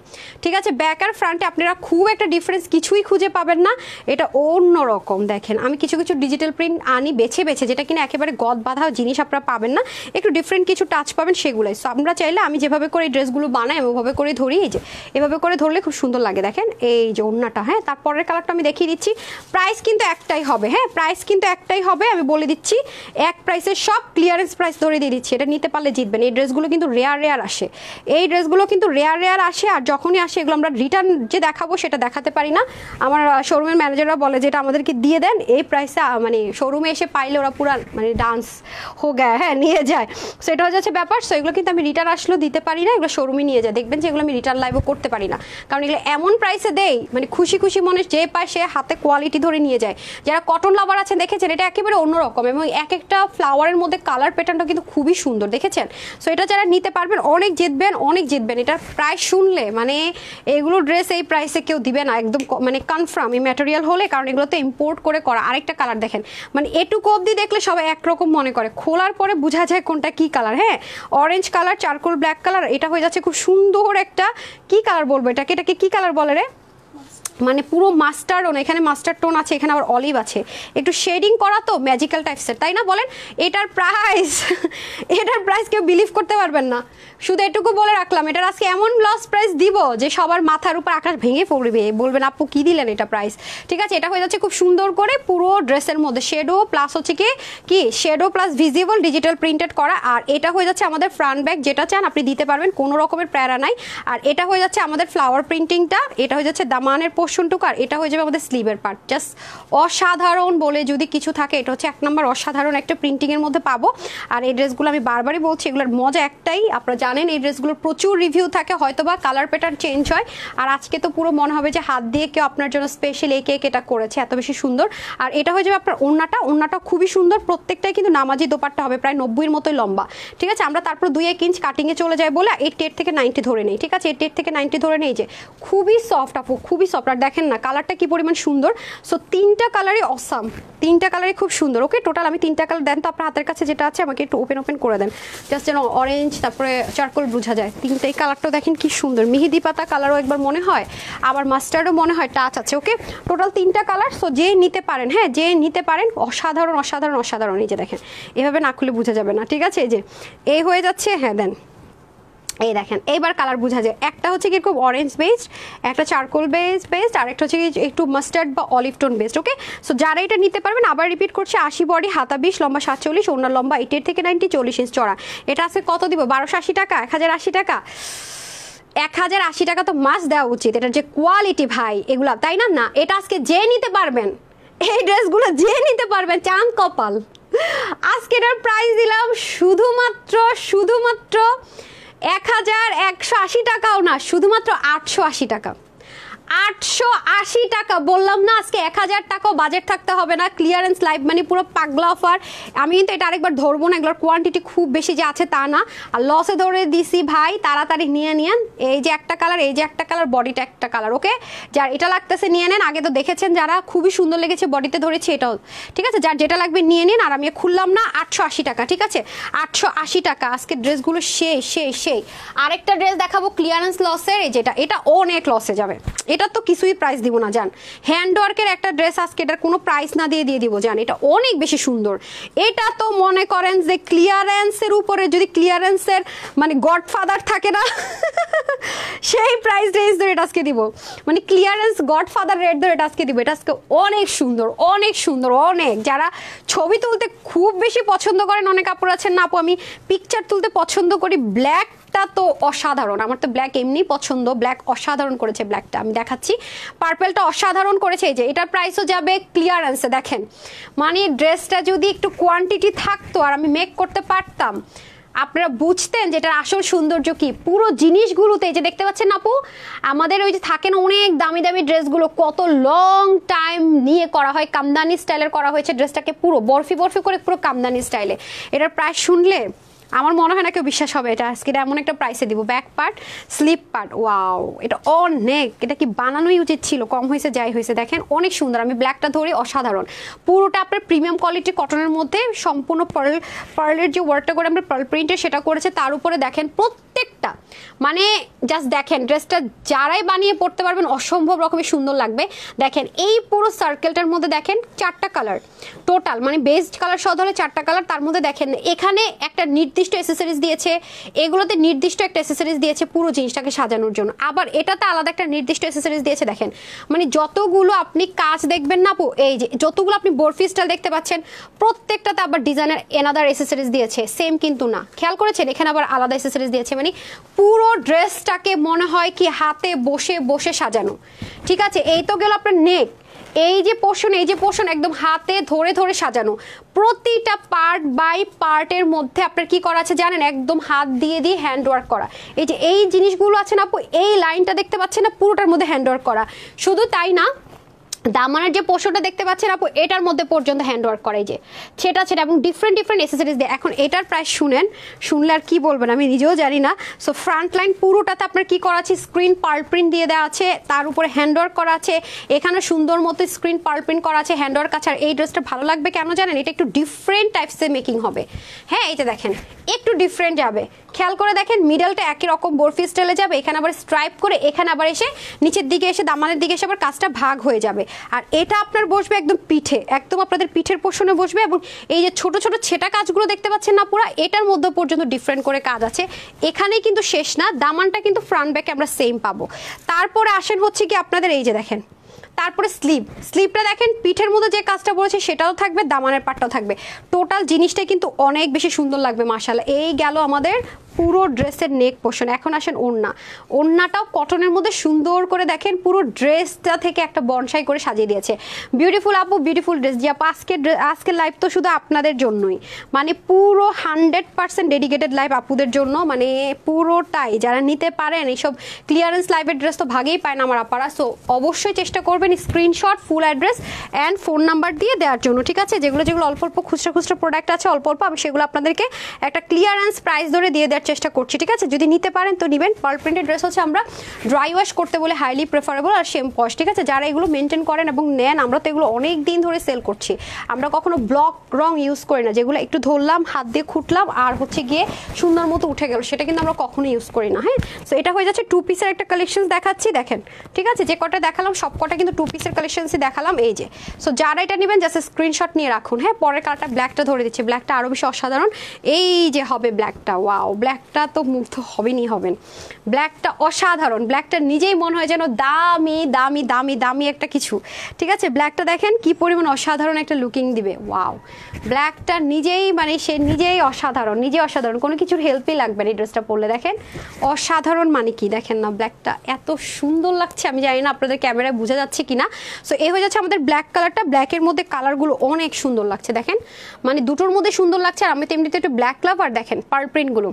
ঠিক আছে। ব্যাক আর ফ্রন্টে আপনারা খুব একটা ডিফারেন্স কিছুই খুঁজে পাবেন না, এটা অন্য রকম। দেখেন আমি কিছু কিছু ডিজিটাল প্রিন্ট আনি বেছে বেছে, যেটা কিনা একেবারে গদ বাঁধা জিনিস আপনারা পাবেন না, একটু ডিফারেন্ট কিছু টাচ পাবেন সেগুলোই। সো আমরা চাইলে আমি যেভাবে করে এই ড্রেসগুলো বানাই ওভাবে করে ধরি, এই যে এভাবে করে ধরলে খুব সুন্দর লাগে। দেখেন এই যে ওড়নাটা, হ্যাঁ তারপরের কালারটা আমি দেখিয়ে দিচ্ছি। প্রাইস কিন্তু একটাই হবে, হ্যাঁ প্রাইস কিন্তু একটাই হবে, আমি বলে দিচ্ছি এক প্রাইসের সব ক্লিয়ারেন্স প্রাইস ধরে দিয়ে দিচ্ছি। এটা নিতে পারলে জিতবেন। এই ড্রেসগুলো কিন্তু রেয়ার আসে, এই ড্রেসগুলো কিন্তু রেয়ার আসে, আর যখনই আসে এগুলো আমরা রিটার্ন যে দেখাবো সেটা দেখাতে পারি না। আমার শোরুমের ম্যানেজাররা বলে যেটা আমাদেরকে দিয়ে দেন এই প্রাইসে, মানে শোরুমে এসে পাইলে ওরা পুরো মানে ডান্স হো গায়, হ্যাঁ নিয়ে যায়। সেটা হয়ে যাচ্ছে ব্যাপার। সো এগুলো কিন্তু আমি রিটার্ন আসলেও দিতে পারি না, এগুলো শোরুমে নিয়ে যায়। দেখবেন যে এগুলো আমি রিটার্ন লাইভও করতে পারি না, কারণ এগুলো এমন প্রাইসে দেই মানে খুশি খুশি মনে যে পায় সে হাতে কোয়ালিটি ধরে নিয়ে যায়। যারা কটন লাভার আছেন দেখেছেন, এটা একেবারে অন্যরকম, এবং এক একটা ফ্লাওয়ারের মধ্যে কালার প্যাটার্নটা কিন্তু খুবই সুন্দর, দেখেছেন। সো এটা যারা নিতে পারবেন অনেক জিতবেন, অনেক জিতবেন। এটার প্রাইস শুনলে মানে এগুলো ড্রেস এই প্রাইসে কেউ দিবে না, একদম মানে কনফার্ম এই ম্যাটেরিয়াল হলে, কারণ এগুলো তো ইম্পোর্ট করে করা। আরেকটা কালার দেখেন, মানে এটুকু অবধি দেখলে সবাই একরকম মনে করে, খোলার পরে বোঝা যায় কোনটা কি কালার। হ্যাঁ orange colour, charcoal black colour, এটা হয়ে যাচ্ছে খুব সুন্দর একটা কি কালার বলবো এটাকে কি কালার বলে রে, মানে পুরো মাস্টার্ড, এখানে মাস্টার্ড টোন আছে, এখানে আবার অলিভ আছে, একটু শেডিং করা তো ম্যাজিক্যাল টাইপসের, তাই না বলেন। এটার প্রাইস কেউ বিলিভ করতে পারবেন না। শুধু এটুকু বলে রাখলাম, এটার আজকে এমন লস প্রাইস দিব যে সবার মাথার উপর আকাশ ভেঙে পড়বে, বলবেন আপু কি দিলেন এটা প্রাইস, ঠিক আছে। এটা হয়ে যাচ্ছে খুব সুন্দর করে পুরো ড্রেসের মধ্যে শেডো প্লাস হচ্ছে কি shadow plus visible digital printed করা। আর এটা হয়ে যাচ্ছে আমাদের ফ্রন্ট ব্যাক, যেটা চান আপনি দিতে পারবেন, কোনো রকমের প্যারা নাই। আর এটা হয়ে যাচ্ছে আমাদের ফ্লাওয়ার প্রিন্টিংটা, এটা হয়ে যাচ্ছে দামানের পোর্শনটুকু, আর এটা হয়ে যাবে আমাদের স্লিভের পার্ট। জাস্ট অসাধারণ বলে যদি কিছু থাকে এটা হচ্ছে 1 নম্বর অসাধারণ একটা প্রিন্টিং এর মধ্যে পাবো। আর এই ড্রেসগুলো আমি বারবারই বলছি, এগুলোর মজা একটাই, আপনারা জানেন এই ড্রেসগুলোর প্রচুর রিভিউ থাকে, হয়তোবা কালার প্যাটার্ন চেঞ্জ হয়। আর আজকে তো পুরো মনে হবে যে হাত দিয়ে কেউ আপনার জন্য স্পেশাল একে এটা করেছে, এত বেশি সুন্দর। আর এটা হয়ে যাবে আপনার ওড়নাটা খুবই সুন্দর, প্রত্যেকটাই কিন্তু নামাজি দোপাট্টা হবে, প্রায় 90-এর মতোই লম্বা, ঠিক আছে। আমরা তারপর 2-1 ইঞ্চ কাটিংয়ে চলে যায় বলে 88 থেকে 90 ধরে নেই, ঠিক আছে, 88 থেকে 90 ধরে নেই। যে খুবই সফট আপু, খুবই সফট। আর দেখেন না কালারটা কি পরিমাণ সুন্দর। সো 3টা কালারই অসাম, 3টা কালারই খুব সুন্দর। ওকে টোটাল আমি 3টা কালার দেন তো আপনার হাতের কাছে যেটা আছে আমাকে একটু ওপেন করে দেন, জাস্ট যেন অরেঞ্জ তারপরে চারকোল বোঝা যায়। 3টাই কালারটাও দেখেন কি সুন্দর, মেহেদি পাতা কালারও একবার মনে হয়, আবার মাস্টার্ডও মনে হয় টাচ আছে। ওকে টোটাল 3টা কালার। সো যে নিতে পারেন, হ্যাঁ যে নিতে পারেন, অসাধারণ অসাধারণ অসাধারণ। এই যে দেখেন এভাবে না খুলে বোঝা যাবে না, ঠিক আছে। এই যে এই হয়ে যাচ্ছে, হ্যাঁ দেন এই দেখেন এইবার কালার বোঝা যায়। একটা হচ্ছে কিরকম অরেঞ্জ বেসড, একটা চারকোল বেসড, আর একটা হচ্ছে একটু মাস্টার্ড বা olive tone based. Okay so যারা এটা নিতে পারবেন, আবার রিপিট করছে, 80 বডি, হাতা 20, লম্বা 47, ওনার লম্বা 88 থেকে 90, 40 ইঞ্চ চড়া। এটা আছে কত দিব, 1280 টাকা, 1080 টাকা, 1080 টাকা তো মাস দেওয়া উচিত। এটার যে কোয়ালিটি ভাই এগুলা, তাই না। না এটা আজকে যে নিতে পারবেন, এই ড্রেসগুলো যে নিতে পারবেন চাঁদ কপাল। আজকে এটার প্রাইস দিলাম শুধুমাত্র 1180 টাকাও না, শুধুমাত্র 880 টাকা, 880 টাকা। বললাম না আজকে 1000 টাকাও বাজেট থাকতে হবে না। ক্লিয়ারেন্স লাইভ মানে পুরো পাগলা অফার। আমি কিন্তু এটা আরেকবার ধরবো না, এগুলোর কোয়ান্টিটি খুব বেশি যে আছে তা না। আর লসে ধরে দিছি ভাই, তাড়াতাড়ি নিয়ে নিন। এই যে একটা কালার, এই যে একটা কালার, বডিটা একটা কালার। ওকে যার এটা লাগতেছে নিয়ে নেন, আগে তো দেখেছেন যারা, খুবই সুন্দর লেগেছে, বডিতে ধরেছি এটাও, ঠিক আছে। যার যেটা লাগবে নিয়ে নিন। আর আমি খুললাম না, 880 টাকা, ঠিক আছে, 880 টাকা। আজকে ড্রেসগুলো সেই আরেকটা ড্রেস দেখাবো ক্লিয়ারেন্স লসের, এই যেটা, এটা অনেক লসে যাবে, এটা তো কিছুই প্রাইস দিব না জান। হ্যান্ডওয়ার্কের একটা ড্রেস আজকে এটার কোনো প্রাইস না দিয়ে দিব জান, এটা অনেক বেশি সুন্দর। এটা তো মনে করেন যে ক্লিয়ারেন্সের উপরে যদি ক্লিয়ারেন্সের মানে গডফাদার থাকে না সেই প্রাইস রেঞ্জ ধরে এটা আজকে দিব, মানে ক্লিয়ারেন্স গডফাদার রেট ধরে এটা আজকে দিব। এটা আজকে অনেক সুন্দর, অনেক সুন্দর, অনেক। যারা ছবি তুলতে খুব বেশি পছন্দ করেন, অনেক আপুর আছেন না আপু আমি পিকচার তুলতে পছন্দ করি, ব্ল্যাকটা তো অসাধারণ, আমার তো ব্ল্যাক এমনি পছন্দ, ব্ল্যাক অসাধারণ করেছে ব্ল্যাকটা, আমি দেখাচ্ছি। পার্পেলটা অসাধারণ করেছে। এই যে এটার প্রাইসও যাবে ক্লিয়ারেন্সে, দেখেন মানে ড্রেসটা যদি একটু কোয়ান্টিটি থাকতো আর আমি মেক করতে পারতাম, আপনারা বুঝতেন যেটার আসল সৌন্দর্য কি। পুরো জিনিসগুলোতে এই যে দেখতে পাচ্ছেন আপু, আমাদের ওই যে থাকেন অনেক দামি দামি ড্রেসগুলো কত লং টাইম নিয়ে করা হয়, কামদানি স্টাইলের করা হয়েছে ড্রেসটাকে, পুরো বরফি করে পুরো কামদানি স্টাইলে। এটার প্রাইস শুনলে আমার মনে হয় না কেউ বিশ্বাস হবে এটা আজকে এমন একটা প্রাইসে দিব। Back part, slip part, wow এটা অনেক, এটা কি বানানোই উচিত ছিল, কম হয়েছে যাই হয়েছে। দেখেন অনেক সুন্দর, আমি ব্ল্যাকটা ধরি, অসাধারণ। পুরোটা আপনার প্রিমিয়াম কোয়ালিটি কটনের মধ্যে সম্পূর্ণ পার্লের যে ওয়ার্কটা করে আমরা পার্ল প্রিন্টের সেটা করেছে, তার উপরে দেখেন প্রত্যেকটা মানে জাস্ট দেখেন ড্রেসটা যারাই বানিয়ে পড়তে পারবেন অসম্ভব রকমের সুন্দর লাগবে। দেখেন এই পুরো সার্কেলটার মধ্যে দেখেন 4টা কালার টোটাল, মানে বেস্ট কালার সহ ধরে 4টা কালার। তার মধ্যে দেখেন এখানে একটা নির্দিষ্ট অ্যাসেসরিজ দিয়েছে, এগুলোতে নির্দিষ্ট একটা অ্যাসেসরিজ দিয়েছে পুরো জিনিসটাকে সাজানোর জন্য, আবার এটাতে আলাদা একটা নির্দিষ্ট অ্যাসেসরিজ দিয়েছে। দেখেন মানে যতগুলো আপনি কাজ দেখবেন না আপু, এই যে যতগুলো আপনি বরফি স্টাইল দেখতে পাচ্ছেন প্রত্যেকটাতে আবার ডিজাইনের এনাদার অ্যাসেসরিজ দিয়েছে, সেম কিন্তু না, খেয়াল করেছেন এখানে আবার আলাদা অ্যাসেসরিজ দিয়েছে। মানে পুরো ড্রেসটাকে মনে হয় কি হাতে বসে বসে সাজানো। ঠিক আছে, এই তো গেল আপনার নেক, এই যে পোর্শন একদম হাতে ধরে ধরে সাজানো, প্রতিটা পার্ট বাই পার্টের মধ্যে আপনার কি করা আছে জানেন, একদম হাত দিয়ে দিয়ে হ্যান্ড ওয়ার্ক করা। এই যে এই জিনিসগুলো আছে না আপু, এই লাইনটা দেখতে পাচ্ছেন না, পুরোটার মধ্যে হ্যান্ড ওয়ার্ক করা। শুধু তাই না, দামানের যে পোর্শনটা দেখতে পাচ্ছেন আপু, এটার মধ্যে পর্যন্ত হ্যান্ড ওয়ার্ক করে, যে সেটা এবং ডিফারেন্ট অ্যাসেসরিজ দিয়ে। এখন এটার প্রাইস শুনলে আর কি বলবেন আমি নিজেও জানি না। সো ফ্রন্ট লাইন পুরোটাতে আপনার কি করা আছে, স্ক্রিন পার্ল প্রিন্ট দিয়ে দেওয়া আছে, তার উপরে হ্যান্ড ওয়ার্ক করা আছে, এখানে সুন্দর মতো স্ক্রিন পার্ল প্রিন্ট করা আছে, হ্যান্ড ওয়ার্ক আছে। আর এই ড্রেসটা ভালো লাগবে কেন জানেন, এটা একটু ডিফারেন্ট টাইপসের মেকিং হবে। হ্যাঁ এই যে দেখেন একটু ডিফারেন্ট যাবে, খেয়াল করে দেখেন মিডলটা একই রকম বরফি স্টাইলে যাবে, এখানে আবার স্ট্রাইপ করে, এখানে আবার এসে নিচের দিকে এসে দামানের দিকে এসে আবার কাজটা ভাগ হয়ে যাবে। আর এটা আপনার বসবে একদম পিঠে, একদম আপনাদের পিঠের পোর্শনে বসবে। এবং এই যে ছোট ছোট ছেটা কাজগুলো দেখতে পাচ্ছেন না পুরো, এটার মধ্যে পর্যন্ত ডিফারেন্ট করে কাজ আছে। এখানেই কিন্তু শেষ না, দামানটা কিন্তু ফ্রন্ট ব্যাকে আমরা সেম পাবো। তারপরে আসেন হচ্ছে কি আপনাদের এই যে দেখেন, তারপরে স্লিপটা দেখেন পিঠের মধ্যে যে কাজটা বলেছে সেটাও থাকবে, দামানের পাটটাও থাকবে, টোটাল জিনিসটা কিন্তু অনেক বেশি সুন্দর লাগবে মাশাআল্লাহ। এই গেল আমাদের পুরো ড্রেসের নেক পোর্শন। এখন আসেন ওড়নাটাও কটনের মধ্যে সুন্দর করে দেখেন পুরো ড্রেসটা থেকে একটা বনসাই করে সাজিয়ে দিয়েছে। বিউটিফুল আপু, বিউটিফুল ড্রেস। যে আপু আজকের লাইভ তো শুধু আপনাদের জন্যই, মানে পুরো 100% ডেডিকেটেড লাইভ আপুদের জন্য, মানে পুরোটাই যারা নিতে পারেন এইসব ক্লিয়ারেন্স লাইভের ড্রেস তো ভাগেই পায় না আমার আপারা। সো অবশ্যই চেষ্টা করবেন screenshot, full address and phone number দিয়ে দেওয়ার জন্য। ঠিক আছে, যেগুলো অল্প অল্প খুচরা প্রোডাক্ট আছে অল্প আমি সেগুলো আপনাদেরকে একটা ক্লিয়ারেন্স প্রাইস ধরে দিয়ে দেওয়ার চেষ্টা করছি। ঠিক আছে, যদি নিতে পারেন তো নেবেন। পার্ল প্রিন্টেড ড্রেস হচ্ছে আমরা ড্রাই ওয়াশ করতে বলে হাইলি প্রেফারেবল আর সেম কস্ট। ঠিক আছে, যারা এগুলো মেনটেন করেন এবং নেন, আমরা তো এগুলো অনেক দিন ধরে সেল করছি, আমরা কখনো ব্লক রং ইউজ করি না, যেগুলো একটু ধরলাম হাত দিয়ে খুঁটলাম আর হচ্ছে গিয়ে সুন্দর মতো উঠে গেল, সেটা কিন্তু আমরা কখনো ইউজ করি না। হ্যাঁ, সো এটা হয়ে যাচ্ছে 2 পিসের একটা কালেকশন দেখাচ্ছি দেখেন। ঠিক আছে, যে কটা দেখালাম সব কটা কিন্তু 2 পিসের কালেকশনসই দেখালাম। এই যে সো যারা এটা নেবেন জাস্ট স্ক্রিনশট নিয়ে রাখুন। হ্যাঁ, পরের কালারটা ব্ল্যাকটা ধরে দিচ্ছি, ব্ল্যাকটা আরও বেশি অসাধারণ। এই যে হবে ব্ল্যাকটা, ওয়াও ব্ল্যাকটা তো মুগ্ধ হবেন। ব্ল্যাকটা অসাধারণ, ব্ল্যাকটা নিজেই মনে হয় যেন দামি দামি দামি দামি একটা কিছু। ঠিক আছে, ব্ল্যাকটা দেখেন কি পরিমাণ অসাধারণ একটা লুকিং দিবে। ওয়াও, ব্ল্যাকটা নিজেই মানে সে নিজেই অসাধারণ, কোনো কিছুর হেল্পই লাগবে না এই ড্রেসটা পরলে। দেখেন অসাধারণ মানে কি দেখেন না, ব্ল্যাকটা এত সুন্দর লাগছে, আমি জানি না আপনাদের ক্যামেরায় বোঝা যাচ্ছে কিনা। সো এই হয়ে যাচ্ছে আমাদের ব্ল্যাক কালারটা। ব্ল্যাকের মধ্যে কালারগুলো অনেক সুন্দর লাগছে দেখেন, মানে দুটোর মধ্যে সুন্দর লাগছে। আর আমি তো এমনিতে একটু ব্ল্যাক লাভার। দেখেন পার্ল প্রিন্টগুলো,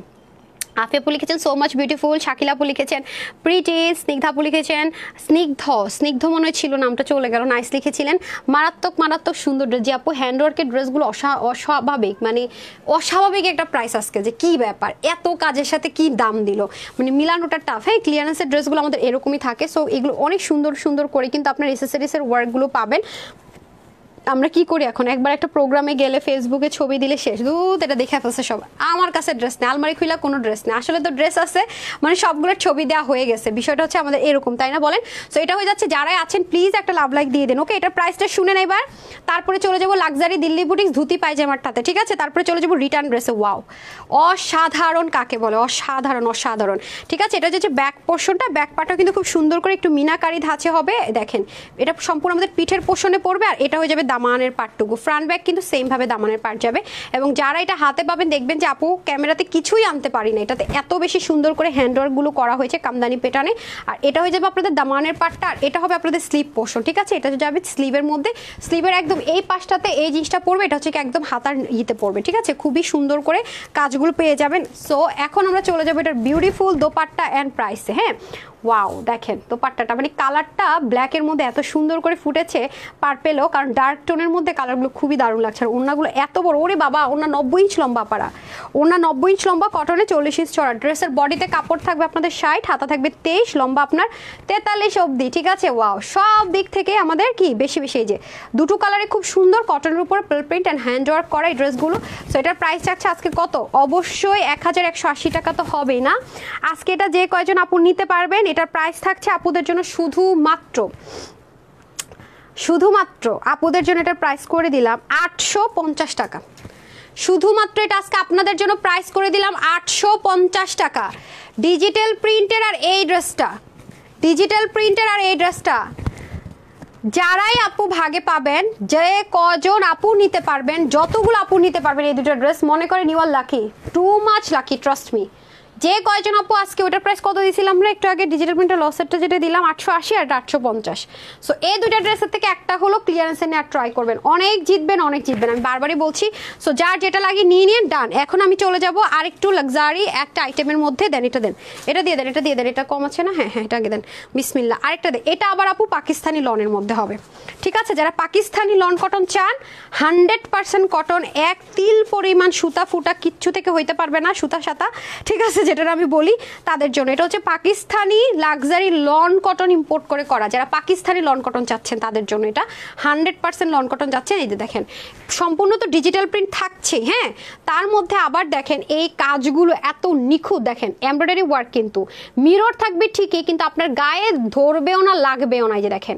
আফিয়াপু লিখেছেন সো মাচ বিউটিফুল, শাকিলাপু লিখেছেন প্রিটি, স্নিগ্ধাপু লিখেছেন স্নিগ্ধ মনে হয় ছিল, নামটা চলে গেল, নাইস লিখেছিলেন। মারাত্মক সুন্দর ড্রেস। যে আপু হ্যান্ডওয়ার্কের ড্রেসগুলো অস্বাভাবিক, মানে অস্বাভাবিক একটা প্রাইস আজকে, যে কি ব্যাপার এত কাজের সাথে কি দাম দিল, মানে মিলানোটা টাফ। হ্যাঁ, ক্লিয়ারেন্সের ড্রেসগুলো আমাদের এরকমই থাকে। সো এগুলো অনেক সুন্দর করে কিন্তু আপনার এসেসরিজের ওয়ার্কগুলো পাবেন। আমরা কি করি এখন, একবার একটা প্রোগ্রামে গেলে ফেসবুকে ছবি দিলে শেষ, এটা দেখে ফেলছে সব, আমার কাছে ড্রেস নেই, আলমারি খুলে কোনো ড্রেস নেই। আসলে তো ড্রেস আছে, মানে সবগুলোর ছবি দেওয়া হয়ে গেছে, বিষয়টা হচ্ছে আমাদের এরকম, তাই না বলেন? সো এটা হয়ে যাচ্ছে, যারাই আছেন প্লিজ একটা লাভ লাইক দিয়ে দেন। ওকে, এটার প্রাইসটা শুনেন এবার, তারপরে চলে যাবো লাক্সারি দিল্লি বুটিক্স ধুতি পায়জামারটাতে। ঠিক আছে, তারপরে চলে যাবো রিটার্ন ড্রেসে। ওয়াও, অসাধারণ কাকে বলে, অসাধারণ। ঠিক আছে, এটা হচ্ছে ব্যাক পোর্শনটা, ব্যাক পার্টটাও কিন্তু খুব সুন্দর করে একটু মিনাকারি ধাঁচে হবে। দেখেন এটা সম্পূর্ণ আমাদের পিঠের পোর্শনে পড়বে, আর এটা হয়ে যাবে দামানের পার্টটুকু। ফ্রন্ট ব্যাক কিন্তু সেম ভাবে দামানের পার্ট যাবে। এবং যারা এটা হাতে পাবেন দেখবেন যে আপু ক্যামেরাতে কিছুই আনতে পারি না, এটাতে এত বেশি সুন্দর করে হ্যান্ডওয়ার্কগুলো করা হয়েছে কামদানি পেটানে। আর এটা হয়ে যাবে আপনাদের দামানের পার্টটা, আর এটা হবে আপনাদের স্লিভ পোর্শন। ঠিক আছে, এটা যাবে স্লিভের মধ্যে, স্লিভের একদম এই পাশটাতে এই জিনিসটা পড়বে, এটা হচ্ছে একদম হাতার ইতে পড়বে। ঠিক আছে, খুবই সুন্দর করে কাজগুলো পেয়ে যাবেন। সো এখন আমরা চলে যাবো এটার বিউটিফুল দোপাট্টা অ্যান্ড প্রাইসে। হ্যাঁ, ওয়াও দেখেন দোপাট্টাটা, মানে কালারটা ব্ল্যাকের মধ্যে এত সুন্দর করে ফুটেছে পার্পেলও, কারণ ডার্ক টোনের মধ্যে কালারগুলো খুবই দারুণ লাগছে। আর ওড়নাগুলো এত বড়, ওরে বাবা, ওড়না 90 ইঞ্চ লম্বা পাড়া, ওড়না 90 ইঞ্চ লম্বা, কটনে 40 ইঞ্চ চড়া। ড্রেসের বডিতে কাপড় থাকবে আপনাদের 60, হাতা থাকবে 23, লম্বা আপনার 43 অবধি, ঠিক আছে। ওয়াও, সব দিক থেকে আমাদের কি বেশি বেশি। এই যে দুটো কালারে খুব সুন্দর কটনের উপর প্রিন্ট অ্যান্ড হ্যান্ড ওয়ার্ক করা এই ড্রেসগুলো। সো এটার প্রাইস থাকছে আজকে কত, অবশ্যই 1180 টাকা তো হবেই না। আজকে এটা যে কয়জন আপু নিতে পারবেন, এটার প্রাইস থাকছে আপুদের জন্য শুধুমাত্র আপুদের জন্য এটার প্রাইস করে দিলাম 850 টাকা। শুধুমাত্র এটা আজকে আপনাদের জন্য প্রাইস করে দিলাম 850 টাকা। ডিজিটাল প্রিন্টের আর এই ড্রেসটা যারাই আপু ভাগে পাবেন, যে কজন আপু নিতে পারবেন, যতগুলো আপু নিতে পারবেন এই দুটো ড্রেস, মনে করেন you are lucky, too much lucky, trust me. যে কয়জন আপু আজকে ওটার প্রাইস কত দিয়েছিলাম আমরা একটু আগে, ডিজিটাল প্রিন্টের লসেটটা যেটা দিলাম 880 আর 850। সো এই দুটো ড্রেসের থেকে একটা হলো ক্লিয়ারেন্সে নেওয়ার ট্রাই করবেন, অনেক জিতবেন আমি বারবারই বলছি। সো যার যেটা লাগে নিয়ে নিন, ডান। এখন আমি চলে যাব আর একটু লাক্সারি একটা আইটেমের মধ্যে। দেন এটা দেন, এটা দিয়ে দেন, এটা কম আছে না, হ্যাঁ এটা আগে দেন, বিসমিল্লাহ। আরেকটা দেন, এটা আবার আপু পাকিস্তানি লনের মধ্যে হবে, ঠিক আছে। যারা পাকিস্তানি লন কটন চান, 100% কটন, এক তিল পরিমাণ সুতা ফুটা কিচ্ছু থেকে হইতে পারবে না, সুতা সাতা, ঠিক আছে, যেটা আমি বলি তাদের জন্য। এটা হচ্ছে Pakistani luxury loan cotton import করে করা। যারা পাকিস্তানি লন কটন চাচ্ছেন তাদের জন্য এটা 100% লন কটন যাচ্ছেন। এই যে দেখেন সম্পূর্ণ তো ডিজিটাল প্রিন্ট থাকছে, হ্যাঁ, তার মধ্যে আবার দেখেন এই কাজগুলো এত নিখুঁত, দেখেন এমব্রয়ডারি ওয়ার্ক, কিন্তু মিরর থাকবে ঠিকই, কিন্তু আপনার গায়ে ধরবেও না, লাগবেও না। এই যে দেখেন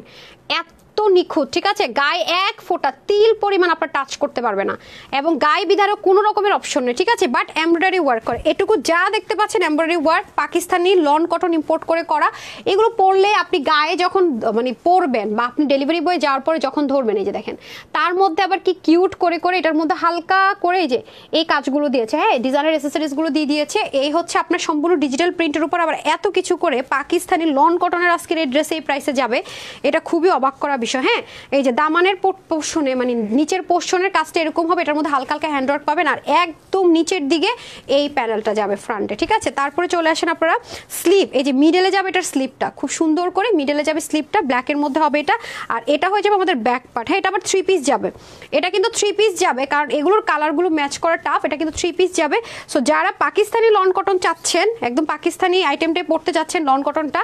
এত নিখুঁত, ঠিক আছে, গায়ে এক ফোঁটা তিল পরিমাণ আপনার টাচ করতে পারবে না, এবং গায়ে বিধারও কোনো রকমের অপশন নেই, ঠিক আছে। বাট এমব্রয়ডারি ওয়ার্ক করে, এটুকু যা দেখতে পাচ্ছেন embroidery work, Pakistani loan cotton import করে করা। এগুলো পরলে আপনি গায়ে যখন মানে পরবেন বা আপনি ডেলিভারি বয়ে যাওয়ার পরে যখন ধরবেন, এই যে দেখেন তার মধ্যে আবার কি কিউট করে এটার মধ্যে হালকা করে এই যে এই কাজগুলো দিয়েছে, হ্যাঁ, ডিজাইনের অ্যাক্সেসরিজগুলো দিয়ে দিয়েছে। এই হচ্ছে আপনার সম্পূর্ণ ডিজিটাল প্রিন্টের উপর আবার এত কিছু করে পাকিস্তানি লন কটনের আজকের এই ড্রেসে এই প্রাইসে যাবে, এটা খুবই অবাক করা বিষয়। হ্যাঁ, এই যে দামানের পোর্শনে মানে নিচের পোর্শনের কাজটা এরকম হবে, এটার মধ্যে হালকা হালকা হ্যান্ডওয়ার্ক পাবেন, আর একদম নিচের দিকে এই প্যানেলটা যাবে ফ্রন্টে, ঠিক আছে। তারপরে চলে আসেন আপনারা স্লিভ, এই যে মিডলে যাবে এটার স্লিভটা, খুব সুন্দর করে মিডলে যাবে স্লিভটা, ব্ল্যাকের মধ্যে হবে এটা। আর এটা হয়ে যাবে আমাদের ব্যাক পার্ট, হ্যাঁ, এটা আবার 3 পিস যাবে, এটা কিন্তু 3 পিস যাবে, কারণ এগুলোর কালারগুলো ম্যাচ করা টাফ, এটা কিন্তু 3 পিস যাবে। সো যারা পাকিস্তানি লন কটন চাচ্ছেন, একদম পাকিস্তানি আইটেমটাই পড়তে চাচ্ছেন, লন কটনটা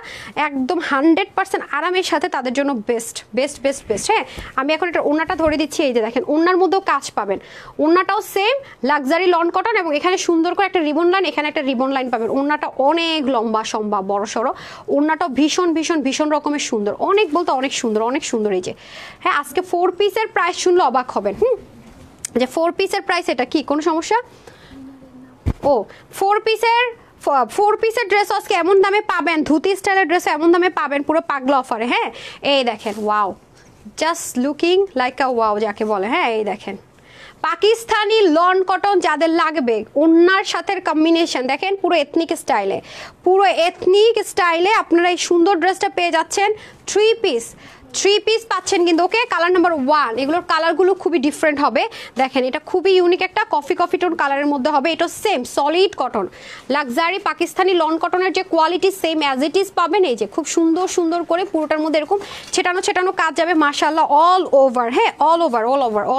একদম 100% আরামের সাথে, তাদের জন্য বেস্ট বেস্ট বেস্ট বেস্ট। হ্যাঁ, আমি এখন এটা ওড়নাটা ধরে দিচ্ছি, এই যে দেখেন ওড়নার মধ্যেও কাজ পাবেন, ওড়নাটাও সেম লাক্সারি লন কটন, এবং এখানে সুন্দর করে একটা রিবন লাইন, এখানে একটা রিবন লাইন পাবেন। ওড়নাটা অনেক লম্বা সম্ভব বড় সড়ো, ওড়নাটাও ভীষণ ভীষণ ভীষণ রকমের সুন্দর, অনেক বলতে অনেক সুন্দর, অনেক সুন্দর। এই যে হ্যাঁ, আজকে 4 পিসের প্রাইস শুনলে অবাক হবেন। যে 4 পিসের প্রাইস, এটা কি কোনো সমস্যা? ও 4 পিসের ড্রেস আজকে এমন দামে পাবেন, ধুতি স্টাইলের ড্রেস এমন দামে পাবেন পুরো পাগলা অফারে। হ্যাঁ, এই দেখেন, ওয়াও, জাস্ট লুকিং লাইক আ ওয়াও যাকে বলে। হ্যাঁ, এই দেখেন পাকিস্তানি লন কটন যাদের লাগবে, ওড়নার সাথে কম্বিনেশন দেখেন, পুরো এথনিক স্টাইলে আপনারা এই সুন্দর ড্রেসটা পেয়ে যাচ্ছেন। 3 পিস পাচ্ছেন কিন্তু, ওকে। কালার নাম্বার 1, এগুলোর কালারগুলো খুবই ডিফারেন্ট হবে, দেখেন এটা খুবই ইউনিক একটা কফি টোন কালারের মধ্যে হবে। এটা same solid cotton luxury Pakistani lawn কটনের যে quality same as it is পাবেন। এই যে খুব সুন্দর সুন্দর করে পুরোটার মধ্যে এরকম ছেটানো কাজ যাবে, মাশাআল্লাহ, অল ওভার। হ্যাঁ, অল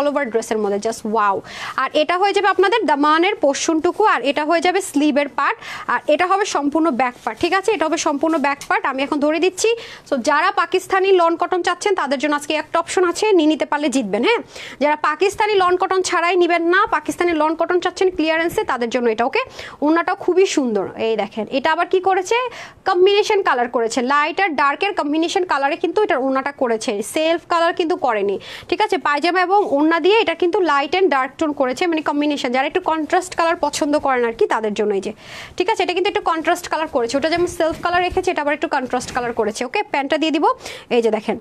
ওভার ড্রেসের মধ্যে, জাস্ট ওয়াও। আর এটা হয়ে যাবে আপনাদের দামানের পোর্শনটুকু, আর এটা হয়ে যাবে স্লিভের পার্ট, আর এটা হবে সম্পূর্ণ ব্যাক পার্ট, ঠিক আছে, এটা হবে সম্পূর্ণ ব্যাক পার্ট। আমি এখন ধরে দিচ্ছি। সো যারা পাকিস্তানি লন কটন চাচ্ছেন তাদের জন্য আজকে একটা অপশন আছে, নিয়ে নিতে পারলে জিতবেন। হ্যাঁ, যারা পাকিস্তানি লন কটন ছাড়াই নিবেন না, পাকিস্তানি লন কটন চাচ্ছেন ক্লিয়ারেন্সে, তাদের জন্য এটা, ওকে। ওড়নাটাও খুবই সুন্দর, এই দেখেন এটা আবার কি করেছে, কম্বিনেশন কালার করেছে, লাইট আর ডার্কের কম্বিনেশন কালারে কিন্তু এটার ওড়নাটা করেছে, সেলফ কালার কিন্তু করেনি, ঠিক আছে। পায়জামা এবং ওড়না দিয়ে এটা কিন্তু লাইট এন্ড ডার্ক টোন করেছে, মানে কম্বিনেশন, যারা একটু কন্ট্রাস্ট কালার পছন্দ করেন আর কি তাদের জন্য। এই যে ঠিক আছে, এটা কিন্তু একটু কন্ট্রাস্ট কালার করেছে, ওটা যেমন সেলফ কালার রেখেছে, এটা আবার একটু কন্ট্রাস্ট কালার করেছে, ওকে। প্যান্টটা দিয়ে দিব, এই যে দেখেন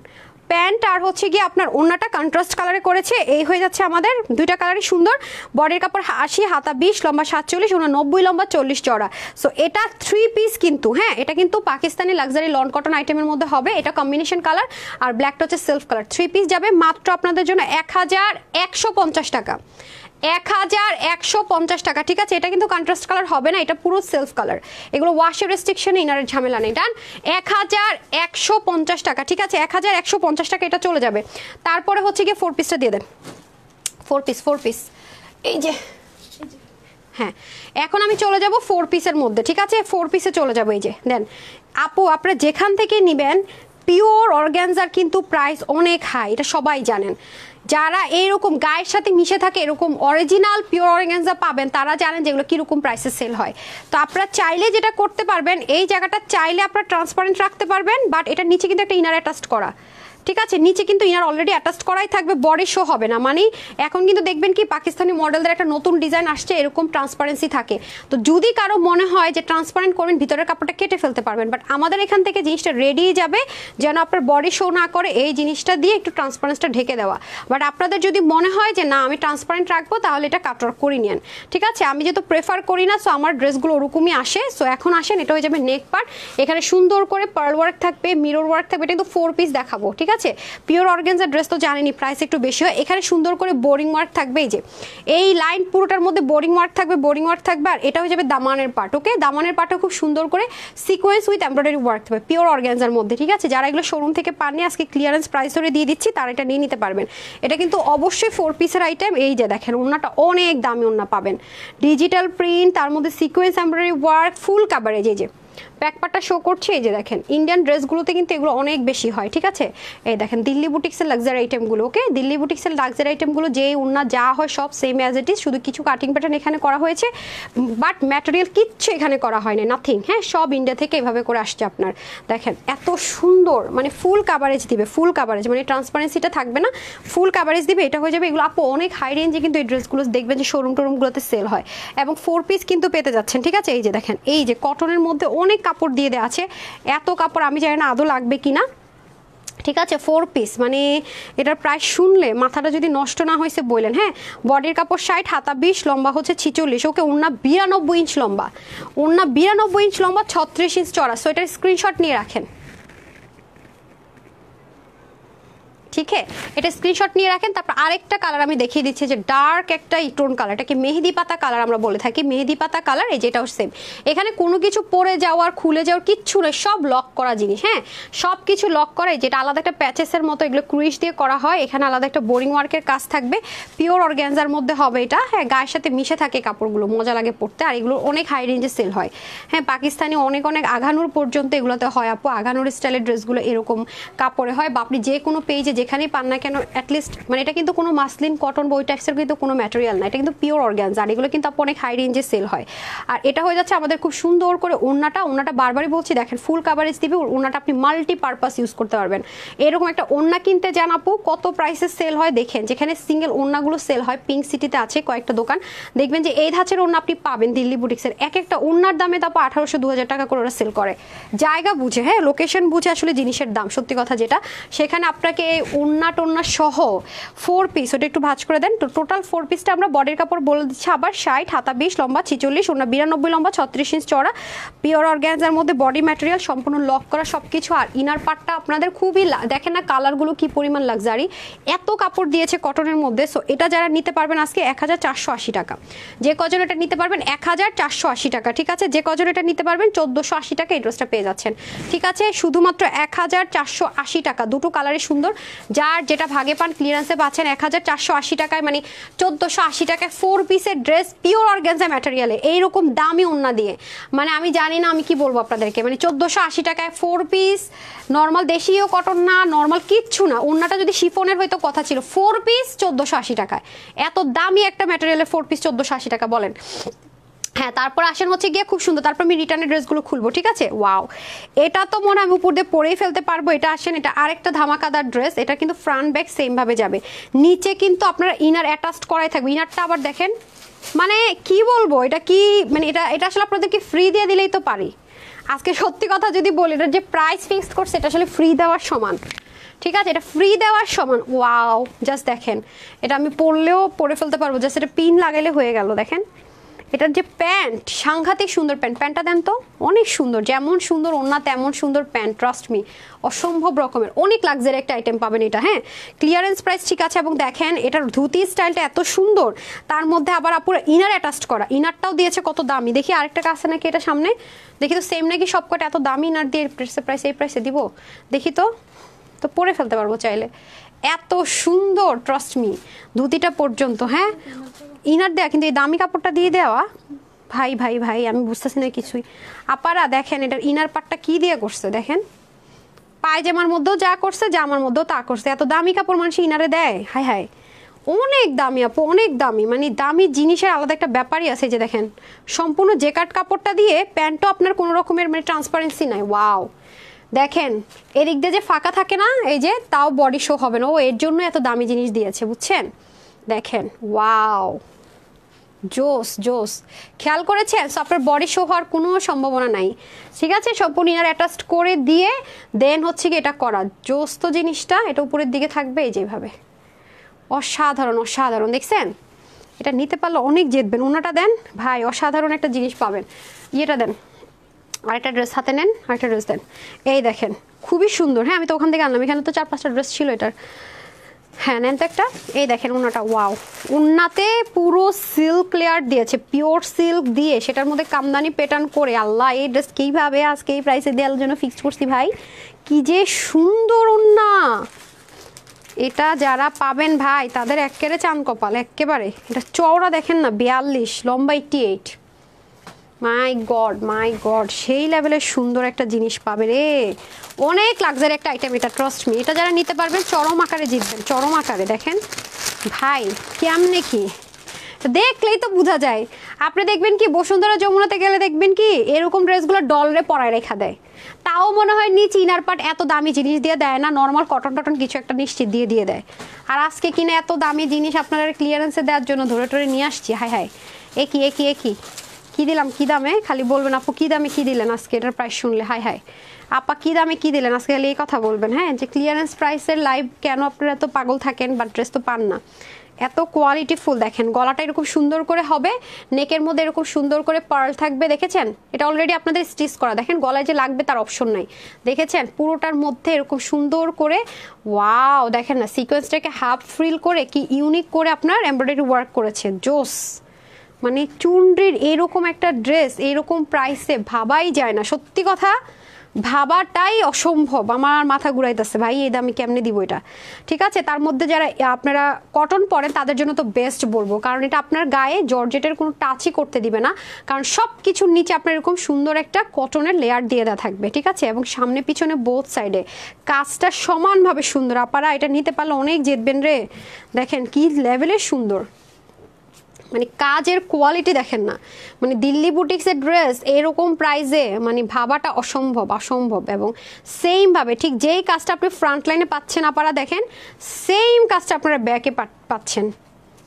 প্যান্ট আর হচ্ছে গিয়ে আপনার ওড়নাটা কন্ট্রাস্ট কালারে করেছে। এই হয়ে যাচ্ছে আমাদের দুইটা কালারই সুন্দর। বডির কাপড় 80, হাতা 20, লম্বা 47, ওড়না 90, লম্বা 40 চড়া। সো এটা 3 পিস কিন্তু, হ্যাঁ, এটা কিন্তু পাকিস্তানি লাক্সারি লন কটন আইটেমের মধ্যে হবে, এটা কম্বিনেশন কালার, আর ব্ল্যাকটা হচ্ছে সেলফ কালার। 3 পিস যাবে মাত্র আপনাদের জন্য 1150 টাকা। 1150 টাকা, ঠিক আছে। এটা কিন্তু কন্ট্রাস্ট কালার হবে না, এটা পুরো সেলফ কালার, এগুলো ওয়াশের রেস্ট্রিকশনে ইনারের ঝামেলা নেই। ডান, 1150 টাকা, ঠিক আছে। 1150 টাকা এটা চলে যাবে। তারপরে হচ্ছে গিয়ে 4 পিসটা দিয়ে দেন, 4 পিস এই যে। হ্যাঁ, এখন আমি চলে যাব 4 পিসের মধ্যে, ঠিক আছে। 4 পিসে চলে যাবো, এই যে দেন। আপু আপনারা যেখান থেকে নেবেন পিওর অর্গানজার কিন্তু প্রাইস অনেক হাই, এটা সবাই জানেন। যারা এইরকম গায়ের সাথে মিশে থাকে এরকম অরিজিনাল পিওর অর্গানজা পাবেন, তারা জানেন যেগুলো কীরকম প্রাইসে সেল হয়। তো আপনারা চাইলে যেটা করতে পারবেন, এই জায়গাটা চাইলে আপনারা ট্রান্সপারেন্ট রাখতে পারবেন, বাট এটার নিচে কিন্তু একটা ইনার অ্যাটাচড করা, ঠিক আছে। নিচে কিন্তু ইনার অলরেডি অ্যাটাচড করাই থাকবে, বডি শো হবে না। মানে এখন কিন্তু দেখবেন কি পাকিস্তানি মডেলদের একটা নতুন ডিজাইন আসছে, এরকম ট্রান্সপারেন্সি থাকে। তো যদি কারো মনে হয় যে ট্রান্সপারেন্ট করবেন, ভিতরের কাপড়টা কেটে ফেলতে পারবেন, বাট আমাদের এখান থেকে জিনিসটা রেডি যাবে যেন আপনার বডি শো না করে, এই জিনিসটা দিয়ে একটু ট্রান্সপারেন্সটা ঢেকে দেওয়া। বাট আপনাদের যদি মনে হয় যে না আমি ট্রান্সপারেন্ট রাখবো, তাহলে এটা কাটওয়ার্ক করে নিন, ঠিক আছে। আমি যেহেতু প্রেফার করি না, সো আমার ড্রেসগুলো ওরকমই আসে। সো এখন আসেন, এটা হয়ে যাবে নেক পার্ট, এখানে সুন্দর করে পার্ল ওয়ার্ক থাকবে, মিরর ওয়ার্ক থাকবে। এটা কিন্তু 4 পিস দেখাবো, ঠিক আছে। পিওর অর্গানজার ড্রেস তো জানেনই প্রাইস একটু বেশি হয়। এখানে সুন্দর করে বোরিং ওয়ার্ক থাকবে, এই যে এই লাইন পুরোটার মধ্যে বোরিং ওয়ার্ক থাকবে, বোরিং ওয়ার্ক থাকবে। আর এটা হয়ে যাবে দামানের পার্ট, ওকে। দামানের পার্টও খুব সুন্দর করে সিকোয়েন্স উইথ এমব্রয়ডারি ওয়ার্ক থাকবে পিওর অর্গানজার মধ্যে, ঠিক আছে। যারা এগুলো শোরুম থেকে পাননি, আজকে ক্লিয়ারেন্স প্রাইস ধরে দিয়ে দিচ্ছি, তারা এটা নিয়ে নিতে পারবেন। এটা কিন্তু অবশ্যই 4 পিসের আইটেম। এই যে দেখেন ওড়নাটা অনেক দামি ওড়না পাবেন, ডিজিটাল প্রিন্ট, তার মধ্যে sequence embroidery work, full coverage. এই যে ব্যাকপার্টটা শো করছে, এই যে দেখেন ইন্ডিয়ান ড্রেসগুলোতে কিন্তু এগুলো অনেক বেশি হয়, ঠিক আছে। এই দেখেন দিল্লি বুটিক্সের লাক্সারি আইটেমগুলো, ওকে। দিল্লি বুটিক্সের লাক্সারি আইটেমগুলো যেই ওড়না যা হয় সব সেম অ্যাজ ইট ইজ, শুধু কিছু কাটিং প্যাটার্ন এখানে করা হয়েছে, বাট ম্যাটেরিয়াল কিচ্ছু এখানে করা হয়নি, নাথিং। হ্যাঁ, সব ইন্ডিয়া থেকে এভাবে করে আসছে আপনার। দেখেন এত সুন্দর, মানে ফুল কাভারেজ দিবে, ফুল কাভারেজ, মানে ট্রান্সপারেন্সিটা থাকবে না, ফুল কাভারেজ দিবে। এটা হয়ে যাবে, এগুলো আপু অনেক হাই রেঞ্জে কিন্তু এই ড্রেসগুলো দেখবেন যে শোরুম টোরুমগুলোতে সেল হয়, এবং 4 পিস কিন্তু পেতে যাচ্ছেন, ঠিক আছে। এই যে দেখেন, এই যে কটনের মধ্যে অনেক কাপড় দিয়ে দেওয়া আছে, এত কাপড় আমি জানি না আদৌ লাগবে কিনা, ঠিক আছে। 4 পিস, মানে এটার প্রাইস শুনলে মাথাটা যদি নষ্ট না হয়েছে বললেন। হ্যাঁ, বডির কাপড় 60, হাতা 20, লম্বা হচ্ছে 46, ওকে। ওড়না 92 ইঞ্চ লম্বা, ওড়না 92 ইঞ্চ লম্বা, 36 ইঞ্চ চড়া। সো এটার স্ক্রিনশট নিয়ে রাখেন, ঠিক আছে। এটা স্ক্রিনশট নিয়ে রাখেন। তারপর আরেকটা কালার আমি দেখিয়ে দিচ্ছি, যে ডার্ক একটা টোন কালার, এটাকে মেহেদি পাতা কালার আমরা বলে থাকি, মেহেদি পাতা কালার। এই যেটাও সেম, এখানে কোনো কিছু পরে যাওয়ার খুলে যাওয়ার কিচ্ছু নেই, সব লক করা জিনিস। হ্যাঁ, সব কিছু লক করা, যেটা আলাদা একটা প্যাচেসের মতো, এগুলো ক্রুইশ দিয়ে করা হয়। এখানে আলাদা একটা বোরিং ওয়ার্কের কাজ থাকবে, পিওর অর্গানজার মধ্যে হবে এটা। হ্যাঁ, গায়ের সাথে মিশে থাকে কাপড়গুলো, মজা লাগে পরতে। আর এগুলো অনেক হাই রেঞ্জে সেল হয়। হ্যাঁ, পাকিস্তানি অনেক অনেক আঘানুর পর্যন্ত এগুলোতে হয় আপু, আঘানুর স্টাইলের ড্রেসগুলো এরকম কাপড়ে হয়। বা আপনি যে কোনো পেজে যেখানেই পান না কেন, অ্যাটলিস্ট মানে এটা কিন্তু কোনো মাসলিন কটন বই টাইপসের কিন্তু কোনো ম্যাটেরিয়াল না, এটা কিন্তু পিওর অর্গানজা। আর এগুলো কিন্তু আপু অনেক হাই রেঞ্জে সেল হয়। আর এটা হয়ে যাচ্ছে আমাদের খুব সুন্দর করে ওড়নাটা বারবারই বলছি, দেখেন ফুল কাভারেজ দিবে ওড়নাটা, আপনি মাল্টি পারপাস ইউজ করতে পারবেন। এরকম একটা ওড়না কিনতে যান আপু, কত প্রাইসে সেল হয় দেখেন। যেখানে সিঙ্গেল ওড়নাগুলো সেল হয়, পিঙ্ক সিটিতে আছে কয়েকটা দোকান, দেখবেন যে এই ধাঁচের ওড়না আপনি পাবেন দিল্লি বুটিক্সের। এক একটা ওড়নার দামে তারপর 1800-2000 টাকা করে ওরা সেল করে, জায়গা বুঝে, হ্যাঁ, লোকেশন বুঝে আসলে জিনিসের দাম, সত্যি কথা যেটা। সেখানে আপনাকে এই ওড়না টোড়না সহ 4 পিস, ওটা একটু ভাঁজ করে দেন। তো টোটাল 4 পিসটা আমরা বডির কাপড় বলে দিচ্ছি আবার 60, হাতা 20, লম্বা 46, ওড়না 92 লম্বা, 36 ইঞ্চ চড়া, পিওর অর্গানজার মধ্যে বডি ম্যাটেরিয়াল সম্পূর্ণ লক করা সবকিছু। আর ইনার পার্টটা আপনাদের খুবই, দেখেন না কালারগুলো কি পরিমাণ লাক্সারি, এত কাপড় দিয়েছে কটনের মধ্যে। সো এটা যারা নিতে পারবেন আজকে 1480 টাকা, যে কজন এটা নিতে পারবেন 1480 টাকা, ঠিক আছে। যে কজন এটা নিতে পারবেন 1480 টাকা এই ড্রেসটা পেয়ে যাচ্ছেন, ঠিক আছে। শুধুমাত্র 1480 টাকা, দুটো কালারই সুন্দর, যার যেটা ভাগে পান ক্লিয়ারেন্সে পাচ্ছেন 1480 টাকায়, মানে 1480 টাকায় 4 পিসের ড্রেস পিওর অর্গানজা ম্যাটেরিয়ালে, এইরকম দামি ওড়না দিয়ে। মানে আমি জানি না আমি কি বলবো আপনাদেরকে, মানে 1480 টাকায় 4 পিস, নর্মাল দেশীয় কটন না, নর্মাল কিচ্ছু না। ওড়নাটা যদি শিফনের হয়তো কথা ছিল, 4 পিস 1480 টাকায়, এত দামি একটা ম্যাটেরিয়ালে 4 পিস 1480 টাকা বলেন। হ্যাঁ, তারপর আসেন হচ্ছে গিয়ে খুব সুন্দর, তারপর আমি রিটার্নের ড্রেসগুলো খুলবো, ঠিক আছে। ওয়াও, এটা তো মনে আমি উপর দিয়ে পরেই ফেলতে পারবো। এটা আসেন, এটা আরেকটা ধামাকাদার ড্রেস, এটা কিন্তু ফ্রন্ট ব্যাক সেম ভাবে যাবে, নিচে কিন্তু আপনারা ইনার অ্যাটাচড করাই থাকবে। ইনারটা আবার দেখেন, মানে কি বলবো, এটা কি মানে এটা আসলে আপনাদেরকে ফ্রি দিয়ে দিলেই তো পারি আজকে। সত্যি কথা যদি বলি, এটা যে প্রাইস ফিক্সড করছে এটা আসলে ফ্রি দেওয়ার সমান, ঠিক আছে। এটা ফ্রি দেওয়ার সমান। ওয়াও, জাস্ট দেখেন, এটা আমি পরলেও পরে ফেলতে পারবো, জাস্ট এটা পিন লাগাইলে হয়ে গেল। দেখেন এটার যে প্যান্ট, সাংঘাতিক সুন্দর প্যান্ট। প্যান্টটা দেন তো, অনেক সুন্দর, যেমন সুন্দর ওড়না তেমন সুন্দর প্যান্ট, ট্রাস্ট মি, অসম্ভব রকমের, অনেক লাক্সারি একটা আইটেম পাবেন এটা। হ্যাঁ, ক্লিয়ারেন্স প্রাইস ঠিক আছে। এবং দেখেন এটার ধুতি স্টাইলটা এত সুন্দর, তার মধ্যে আবার পুরো ইনার অ্যাটাচড করা, ইনারটাও দিয়েছে কত দামি। দেখি আরেকটা আছে নাকি এটা সামনে, দেখি তো সেম নাকি সবকটা এত দামি ইনার দিয়ে প্রাইস এই প্রাইসে দিব, দেখি তো, তো পরে ফেলতে পারবো চাইলে, এত সুন্দর ট্রাস্ট মি ধুতিটা পর্যন্ত। হ্যাঁ, ইনার দেওয়া, কিন্তু এই দামি কাপড়টা দিয়ে দেওয়া, ভাই ভাই ভাই আমি বুঝতেছি না কিছুই। আপারা দেখেন এটার ইনার পার্টটা কি দিয়ে করছে, দেখেন পায়জামার মধ্যেও যা করছে, জামার মধ্যেও তা করছে। এত দামি কাপড় মানুষ ইনারে দেয়, হাই হাই, অনেক দামি আপু, অনেক দামি, মানে দামি জিনিসের আলাদা একটা ব্যাপারই আছে। যে দেখেন সম্পূর্ণ জেকার্ড কাপড়টা দিয়ে, প্যান্টও আপনার কোনো রকমের মানে ট্রান্সপারেন্সি নাই। ওয়াও, দেখেন এদিক দিয়ে যে ফাঁকা থাকে না, এই যে, তাও বডি শো হবে না। ও এর জন্য এত দামি জিনিস দিয়েছে, বুঝছেন? দেখেন ওয়াও, জোস জোস, খেয়াল করেছেন? সো আপনার বডি শো হওয়ার কোনো সম্ভাবনা নাই, ঠিক আছে? সম্পূর্ণ ইনার অ্যাটাচড করে দিয়ে দেন হচ্ছে কি এটা করা, জোস তো জিনিসটা। এটা উপরের দিকে থাকবে এই যেভাবে, অসাধারণ অসাধারণ, দেখছেন? এটা নিতে পারলে অনেক জিতবেন। ওনাটা দেন ভাই, অসাধারণ একটা জিনিস পাবেন। ইয়েটা দেন, আরেকটা ড্রেস হাতে নেন, আরেকটা ড্রেস দেন। এই দেখেন খুবই সুন্দর। হ্যাঁ, আমি তো ওখান থেকে আনলাম, এখানে তো 4-5টা ড্রেস ছিল এটার। হ্যাঁ নেন তো একটা। এই দেখেন ওনাটা, ওয়াও, ওনাতে পুরো সিল্ক লেয়ার দিয়েছে, পিওর সিল্ক দিয়ে, সেটার মধ্যে কামদানি প্যাটার্ন করে। আল্লাহ, এই ড্রেস কীভাবে আজকে এই প্রাইসে দেওয়ার জন্য ফিক্সড করছি ভাই, কি যে সুন্দর ওন্না। এটা যারা পাবেন ভাই তাদের একেবারে চান কপাল, একেবারে। এটা চওড়া দেখেন না 42, লম্বা 88, মাই গড মাই গড, সেই লেভেলের সুন্দর একটা জিনিস পাবে রে, অনেক লাক্সারি একটা আইটেম এটা, ট্রাস্ট মি। এটা যারা নিতে পারবেন চরম আকারে জিতবেন, চরম আকারে। দেখেন ভাই কেমনে কি, দেখলেই তো বোঝা যায়। আপনি দেখবেন কি বসুন্ধরা যমুনাতে গেলে দেখবেন কি এরকম ড্রেসগুলো ডলরে পরায় রেখা দেয়, তাও মনে হয় নিচে ইনার পার্ট এত দামি জিনিস দিয়ে দেয় না, নর্মাল কটন টটন কিছু একটা নিশ্চিত দিয়ে দিয়ে দেয়। আর আজকে কিনে এত দামি জিনিস আপনারা ক্লিয়ারেন্সে দেওয়ার জন্য ধরে টরে নিয়ে আসছি। হাই হাই, একই একই একই, কি দিলাম কি দামে, খালি বলবেন আপু কি দামে কি দিলেন আজকে, এটার প্রাইস শুনলে হাই হাই, আপা কি দামে কি দিলেন আজকে, খালি এই কথা বলবেন। হ্যাঁ, যে ক্লিয়ারেন্স প্রাইসের লাইভ কেন আপনারা এত পাগল থাকেন, বা ড্রেস তো পান না, এত কোয়ালিটিফুল। দেখেন গলাটা এরকম সুন্দর করে হবে, নেকের মধ্যে এরকম সুন্দর করে পার্ল থাকবে, দেখেছেন? এটা অলরেডি আপনাদের স্টিচ করা, দেখেন গলায় যে লাগবে তার অপশন নাই, দেখেছেন? পুরোটার মধ্যে এরকম সুন্দর করে, ওয়াও, দেখেন না সিকোয়েন্সটাকে হাফ ফ্রিল করে কি ইউনিক করে আপনার এমব্রয়ডারি ওয়ার্ক করেছে, জোস। মানে চুনরির এরকম একটা ড্রেস এরকম প্রাইসে ভাবাই যায় না, সত্যি কথা ভাবাটাই অসম্ভব। আমার মাথা ঘুরাইতেছে ভাই, এই দামে কেমনে দিব এটা, ঠিক আছে? তার মধ্যে যারা আপনারা কটন পরেন তাদের জন্য তো বেস্ট বলবো, কারণ এটা আপনার গায়ে জর্জেটের কোনো টাচই করতে দিবে না, কারণ সব কিছুর নিচে আপনার এরকম সুন্দর একটা কটনের লেয়ার দিয়ে দেওয়া থাকবে, ঠিক আছে? এবং সামনে পিছনে বোথ সাইডে কাজটা সমানভাবে সুন্দর। আপনারা এটা নিতে পারলে অনেক জিতবেন রে। দেখেন কি লেভেলের সুন্দর, মানে কাজের কোয়ালিটি দেখেন না, মানে দিল্লি বুটিক্সের ড্রেস এরকম প্রাইসে মানে ভাবাটা অসম্ভব অসম্ভব। এবং সেমভাবে ঠিক যেই কাজটা আপনি ফ্রন্ট লাইনে পাচ্ছেন আপনারা দেখেন, সেম কাজটা আপনারা ব্যাকে পাচ্ছেন,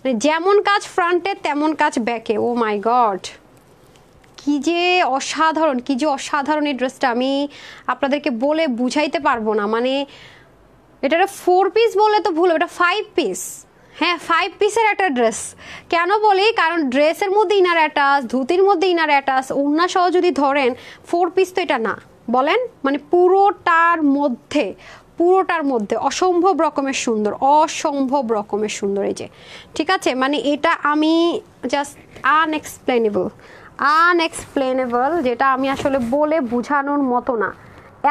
মানে যেমন কাজ ফ্রন্টে তেমন কাজ ব্যাকে। ও মাই গড, কি যে অসাধারণ, কি যে অসাধারণ এই ড্রেসটা, আমি আপনাদেরকে বলে বুঝাইতে পারবো না। মানে এটা 4 পিস বলে তো ভুল, এটা 5 পিস। হ্যাঁ, 5 পিসের একটা ড্রেস। কেন বলি, কারণ ড্রেসের মধ্যে ইনার অ্যাটাচ, ধুতির মধ্যে ইনার অ্যাটাচ, ওড়না সহ যদি ধরেন 4 পিস তো এটা না, বলেন? মানে পুরোটার মধ্যে অসম্ভব রকমের সুন্দর, অসম্ভব রকমের সুন্দর। এই যে, ঠিক আছে? মানে এটা আমি জাস্ট আনএক্সপ্লেনেবল, যেটা আমি আসলে বলে বোঝানোর মতো না,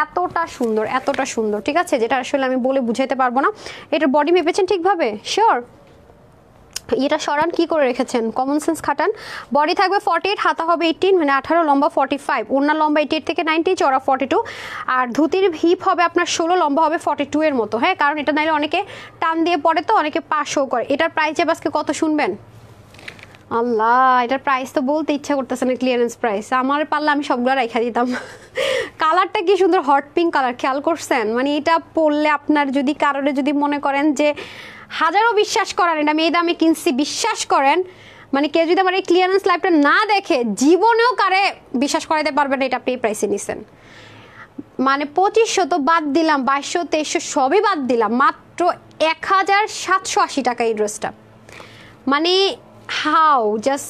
এতটা সুন্দর এতটা সুন্দর, ঠিক আছে? যেটা আসলে আমি বলে বুঝাইতে পারবো না। এটার বডি মেপেছেন ঠিকভাবে? শিওর? এটা সরান কি করে রেখেছেন, কমন সেন্স খাটান। বডি থাকবে 48, হাতা হবে 18 মানে 18, লম্বা 45, ওড়না লম্বা 88 থেকে 90, চড়া 42, আর ধুতির হিপ হবে আপনার 16, লম্বা হবে 42 এর মতো। হ্যাঁ, কারণ এটা নাইলে অনেকে টান দিয়ে পড়ে তো অনেকে পা শো করে। এটার প্রাইস আজকে কত শুনবেন? আল্লাহ, এটার প্রাইস তো বলতে ইচ্ছা করতেছে না, ক্লিয়ারেন্স প্রাইস। আমার পারলে আমি সবগুলো রেখা দিতাম। কালারটা কি সুন্দর, হট পিঙ্ক কালার, খেয়াল করছেন? মানে এটা পরলে আপনার যদি কারোর যদি মনে করেন যে হাজারো বিশ্বাস করেন এটা আমি এই দামে কিনছি, বিশ্বাস করেন, মানে কেউ যদি আমার এই ক্লিয়ারেন্স লাইভটা না দেখে জীবনেও কারে বিশ্বাস করাইতে পারবেন এটা আপনি এই প্রাইসে নিছেন। মানে 2500 তো বাদ দিলাম, 2200 2300 সবই বাদ দিলাম, মাত্র 1780 টাকা এই ড্রেসটা। মানে হাউ জাস্ট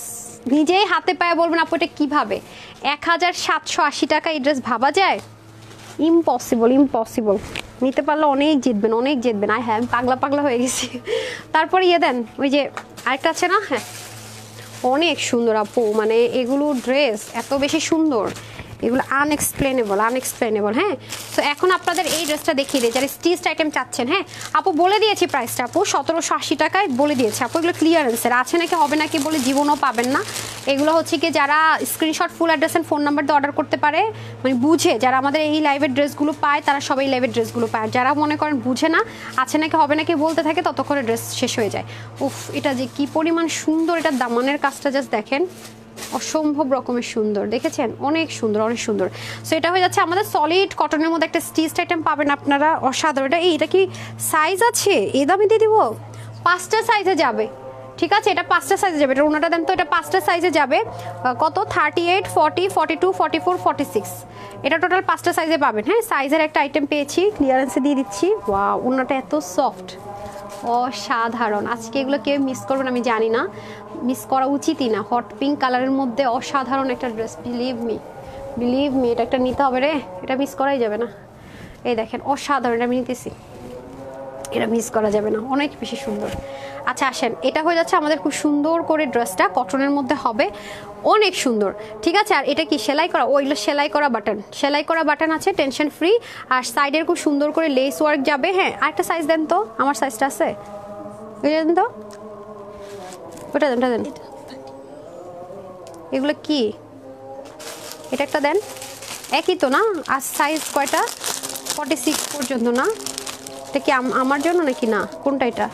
নিজেই হাতে পায়ে বলবেন আপু এটা কীভাবে 1780 টাকা এই ড্রেস ভাবা যায়? Impossible impossible. নিতে পারলে অনেক জিতবেন, অনেক জিতবেন। আয় হ্যাঁ, আমি পাগলা পাগলা হয়ে গেছি। তারপরে ইয়ে দেন, ওই যে আরেকটা আছে না, হ্যাঁ অনেক সুন্দর আপু, মানে এগুলো ড্রেস এত বেশি সুন্দর, এগুলো আনএক্সপ্লেনেবল। হ্যাঁ, তো এখন আপনাদের এই ড্রেসটা দেখিয়ে দিই যারা স্টিচড আইটেম চাচ্ছেন। হ্যাঁ আপু বলে দিয়েছি প্রাইসটা, আপু 1780 টাকায় বলে দিয়েছি আপু। এগুলো ক্লিয়ারেন্সের আছে নাকি হবে নাকি বলে জীবনও পাবেন না। এগুলো হচ্ছে কি যারা screenshot full address and phone number দিয়ে অর্ডার করতে পারে, মানে বুঝে যারা আমাদের এই লাইভের ড্রেসগুলো পায় তারা সবাই লাইভের ড্রেসগুলো পায়। যারা মনে করেন বুঝে না, আছে নাকি হবে নাকি বলতে থাকে, ততক্ষণে ড্রেস শেষ হয়ে যায়। উফ, এটা যে কি পরিমাণ সুন্দর, এটা দামানের কাজটা জাস্ট দেখেন, অসম্ভব রকমের সুন্দর, দেখেছেন অনেক সুন্দর অনেক সুন্দর। সো এটা হয়ে যাচ্ছে আমাদের সলিড কটনের মধ্যে একটা স্টিচড আইটেম পাবেন আপনারা, অসাধারণ। এটা কি সাইজ আছে? এই দামে দিয়ে দিব, 5টা সাইজে যাবে। ঠিক আছে, এটা 5টা সাইজে যাবে। এটা ওনাটা দেন তো, এটা 5টা সাইজে যাবে। কত? 38, 40, 42, 44, 46। এটা টোটাল 5টা সাইজে পাবেন। হ্যাঁ, সাইজের একটা আইটেম পেয়েছি, ক্লিয়ারেন্সে দিয়ে দিচ্ছি। ওয়াও, ওনাটা এত সফট, অসাধারণ। আজকে এগুলো কেউ মিস করবেন আমি জানি না, মিস করা উচিতই না। হট পিঙ্ক কালারের মধ্যে অসাধারণ একটা ড্রেস, বিলিভ মি এটা একটা নিতে হবে রে, এটা মিস করাই যাবে না। এই দেখেন অসাধারণ, এটা আমি নিতেছি, এটা মিস করা যাবে না, অনেক বেশি সুন্দর। আচ্ছা আসেন, এটা হয়ে যাচ্ছে আমাদের খুব সুন্দর করে ড্রেসটা কটনের মধ্যে হবে, অনেক সুন্দর। ঠিক আছে, আর এটা কি সেলাই করা? ওইগুলো সেলাই করা বাটন আছে, টেনশন ফ্রি। আর সাইডের খুব সুন্দর করে লেস ওয়ার্ক যাবে। হ্যাঁ, আরেকটা সাইজ দেন তো, আমার সাইজটা আছে, ওইটা দেন তো, ওটা দেন। এগুলো কি? এটা একটা দেন, একই তো না? আর সাইজ কয়টা? 46 পর্যন্ত না? এটা কি আমার জন্য নাকি না? কোনটা এটা?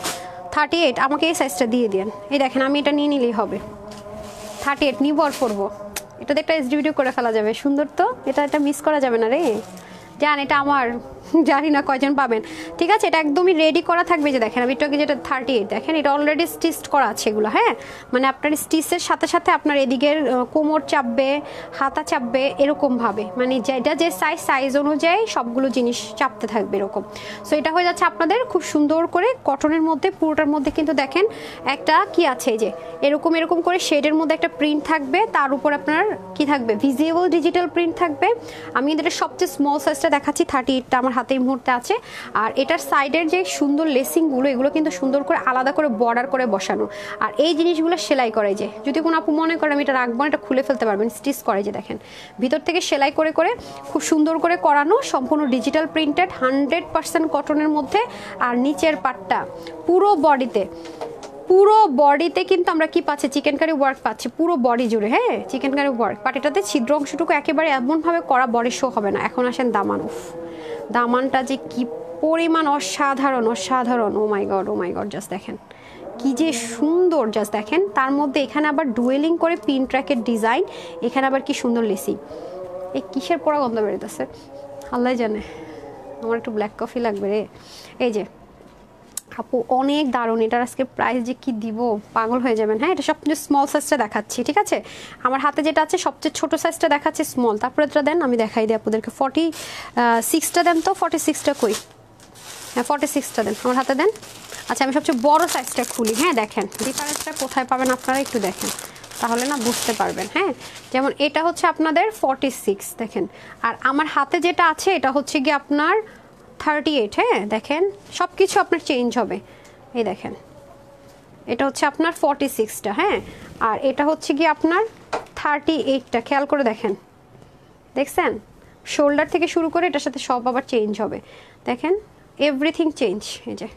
38। আমাকে এই সাইজটা দিয়ে দেন। এই দেখেন, আমি এটা নিয়ে নিলেই হবে। 38 নিব আর পরবো। এটাতে একটা এসডি ভিডিও করে ফেলা যাবে, সুন্দর তো। এটা মিস করা যাবে না রে, জান এটা আমার, জানি না কয়জন পাবেন। ঠিক আছে, এটা একদমই রেডি করা থাকবে। যে দেখেন আমি এটাকে, যেটা 38 দেখেন, এটা অলরেডি স্টিচড করা আছে এগুলো। হ্যাঁ, মানে আপনার স্টিচের সাথে সাথে আপনার এদিকের কোমর চাপবে, হাতা চাপবে, এরকমভাবে, মানে যেটা যে সাইজ অনুযায়ী সবগুলো জিনিস চাপতে থাকবে এরকম। সো এটা হয়ে যাচ্ছে আপনাদের খুব সুন্দর করে কটনের মধ্যে, পুরোটার মধ্যে কিন্তু দেখেন একটা কি আছে, এই যে এরকম করে শেডের মধ্যে একটা প্রিন্ট থাকবে, তার উপর আপনার কি থাকবে, ভিজিবল ডিজিটাল প্রিন্ট থাকবে। আমি এটা সবচেয়ে স্মল সাইজটা দেখাচ্ছি, 38টা আমার হাতে এই মুহূর্তে আছে। আর এটার সাইডের যে সুন্দর লেসিংগুলো, এগুলো কিন্তু সুন্দর করে আলাদা করে বর্ডার করে বসানো। আর এই জিনিসগুলো সেলাই করে, যে যদি কোনো আপু মনে করে আমি এটা রাখবো না, এটা খুলে ফেলতে পারবেন, স্টিচ করে। যে দেখেন ভিতর থেকে সেলাই করে খুব সুন্দর করে করানো, সম্পূর্ণ ডিজিটাল প্রিন্টেড, 100% কটনের মধ্যে। আর নিচের পাটটা পুরো বডিতে কিন্তু আমরা কি পাচ্ছি, চিকেন কারি ওয়ার্ক পাচ্ছি পুরো বডি জুড়ে। হ্যাঁ, চিকেন কারি ওয়ার্ক। বাট এটাতে ছিদ্র অংশটুকু একেবারে এমনভাবে করা, বডি শো হবে না। এখন আসেন দামান। দামানটা যে কি পরিমাণ অসাধারণ। ও মাই গড জাস্ট দেখেন কি যে সুন্দর, জাস্ট দেখেন। তার মধ্যে এখানে আবার ডুয়েলিং করে পিন ট্র্যাকের ডিজাইন, এখানে আবার কি সুন্দর লেসিং। এই কিসের পরা গন্ধ বেরোতেছে আল্লাহ জানে, আমার একটু ব্ল্যাক কফি লাগবে রে। এই যে আপু অনেক দারুণ, এটার আজকে প্রাইস যে কি দিব পাগল হয়ে যাবেন। হ্যাঁ, এটা সবচেয়ে স্মল সাইজটা দেখাচ্ছি। ঠিক আছে, আমার হাতে যেটা আছে সবচেয়ে ছোট সাইজটা দেখাচ্ছে, স্মল। তারপরে এটা দেন, আমি দেখাই দিই আপনাদেরকে। 46টা দেন তো, 46টা কই? হ্যাঁ 46টা দেন, আমার হাতে দেন। আচ্ছা, আমি সবচেয়ে বড় সাইজটা খুলি। হ্যাঁ, দেখেন ডিফারেন্সটা কোথায় পাবেন আপনারা, একটু দেখেন, তাহলে না বুঝতে পারবেন। হ্যাঁ, যেমন এটা হচ্ছে আপনাদের 46 দেখেন, আর আমার হাতে যেটা আছে এটা হচ্ছে কি আপনার 38। হ্যাঁ, দেখেন সব কিছু আপনার চেঞ্জ হবে। এই দেখেন, এটা হচ্ছে আপনার 46টা। হ্যাঁ, আর এটা হচ্ছে কি আপনার 38টা। খেয়াল করে দেখেন, দেখছেন শোল্ডার থেকে শুরু করে এটার সাথে সব আবার চেঞ্জ হবে। দেখেন এভরিথিং চেঞ্জ। এই যে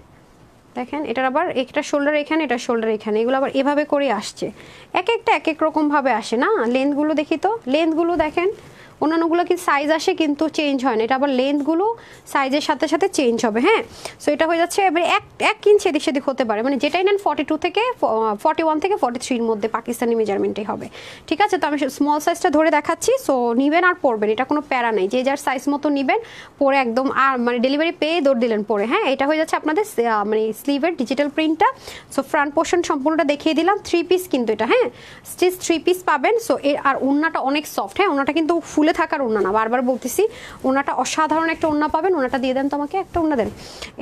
দেখেন, এটার আবার একটা শোল্ডার এখানে, এটা শোল্ডার এখানে, এগুলো আবার এভাবে করে আসছে। এক একটা এক এক রকমভাবে আসে না। লেন্থগুলো দেখি তো, লেন্থগুলো দেখেন, অন্যান্যগুলো কি সাইজ আসে কিন্তু চেঞ্জ হয় না, এটা আবার লেন্থগুলো সাইজের সাথে সাথে চেঞ্জ হবে। হ্যাঁ, সো এটা হয়ে যাচ্ছে এবারে এক ইঞ্চ এদিক সেদিক হতে পারে, মানে যেটাই নেন 42 থেকে 41 থেকে 43 মধ্যে পাকিস্তানি মেজারমেন্টেই হবে। ঠিক আছে, তো আমি স্মল সাইজটা ধরে দেখাচ্ছি। সো নিবেন আর পরবেন, এটা কোনো প্যারা নেই, যে যার সাইজ মতো নিবেন, পরে একদম আর মানে ডেলিভারি পেয়ে দৌড় দিলেন পরে। হ্যাঁ, এটা হয়ে যাচ্ছে আপনাদের মানে স্লিভের ডিজিটাল প্রিন্টটা। সো ফ্রন্ট পোর্শন সম্পূর্ণটা দেখিয়ে দিলাম। 3 পিস কিন্তু এটা, হ্যাঁ স্টিচ 3 পিস পাবেন। সো আর ওড়নাটা অনেক সফট। হ্যাঁ, ওড়নাটা কিন্তু ফুলে থাকার ওড়না না, বারবার বলতেছি, ওড়নাটা অসাধারণ একটা ওড়না পাবেন। ওড়নাটা দিয়ে দেন তো আমাকে, একটা ওড়না দেন।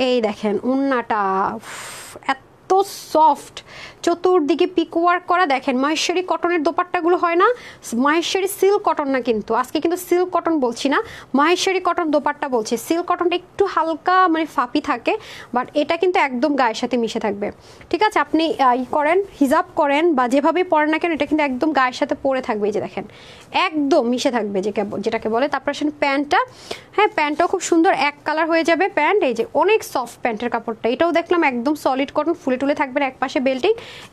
এই দেখেন ওড়নাটা এত সফট, চতুর্দিকে পিক ওয়ার্ক করা। দেখেন মহেশ্বরী কটনের দোপাট্টাগুলো হয় না, মহেশ্বরী সিল্ক কটন না, কিন্তু আজকে কিন্তু সিল্ক কটন বলছি না, মহেশ্বরী কটন দোপাট্টা বলছি। সিল্ক কটনটা একটু হালকা মানে ফাপি থাকে, বাট এটা কিন্তু একদম গায়ের সাথে মিশে থাকবে। ঠিক আছে, আপনি করেন হিজাব করেন বা যেভাবে পরেন না কেন, এটা কিন্তু একদম গায়ের সাথে পরে থাকবে। এই যে দেখেন একদম মিশে থাকবে যেটাকে বলে। তারপর আসেন প্যান্টটা, হ্যাঁ প্যান্টটাও খুব সুন্দর এক কালার হয়ে যাবে প্যান্ট। এই যে অনেক সফট প্যান্টের কাপড়টা, এটাও দেখলাম একদম সলিড কটন, ফুলে টুলে থাকবে, এক পাশে বেল্টিং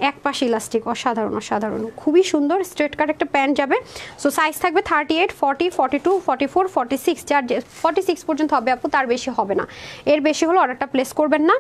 এক পাশে ইলাস্টিক। অসাধারণ অসাধারণ, খুবই সুন্দর স্ট্রেট কাট একটা প্যান্ট যাবে। সো সাইজ থাকবে 38, 40, 42, 44, 46, যার 46 পর্যন্ত হবে আপু, তার বেশি হবে না। এর বেশি হলে অর্ডারটা প্লেস করবেন না।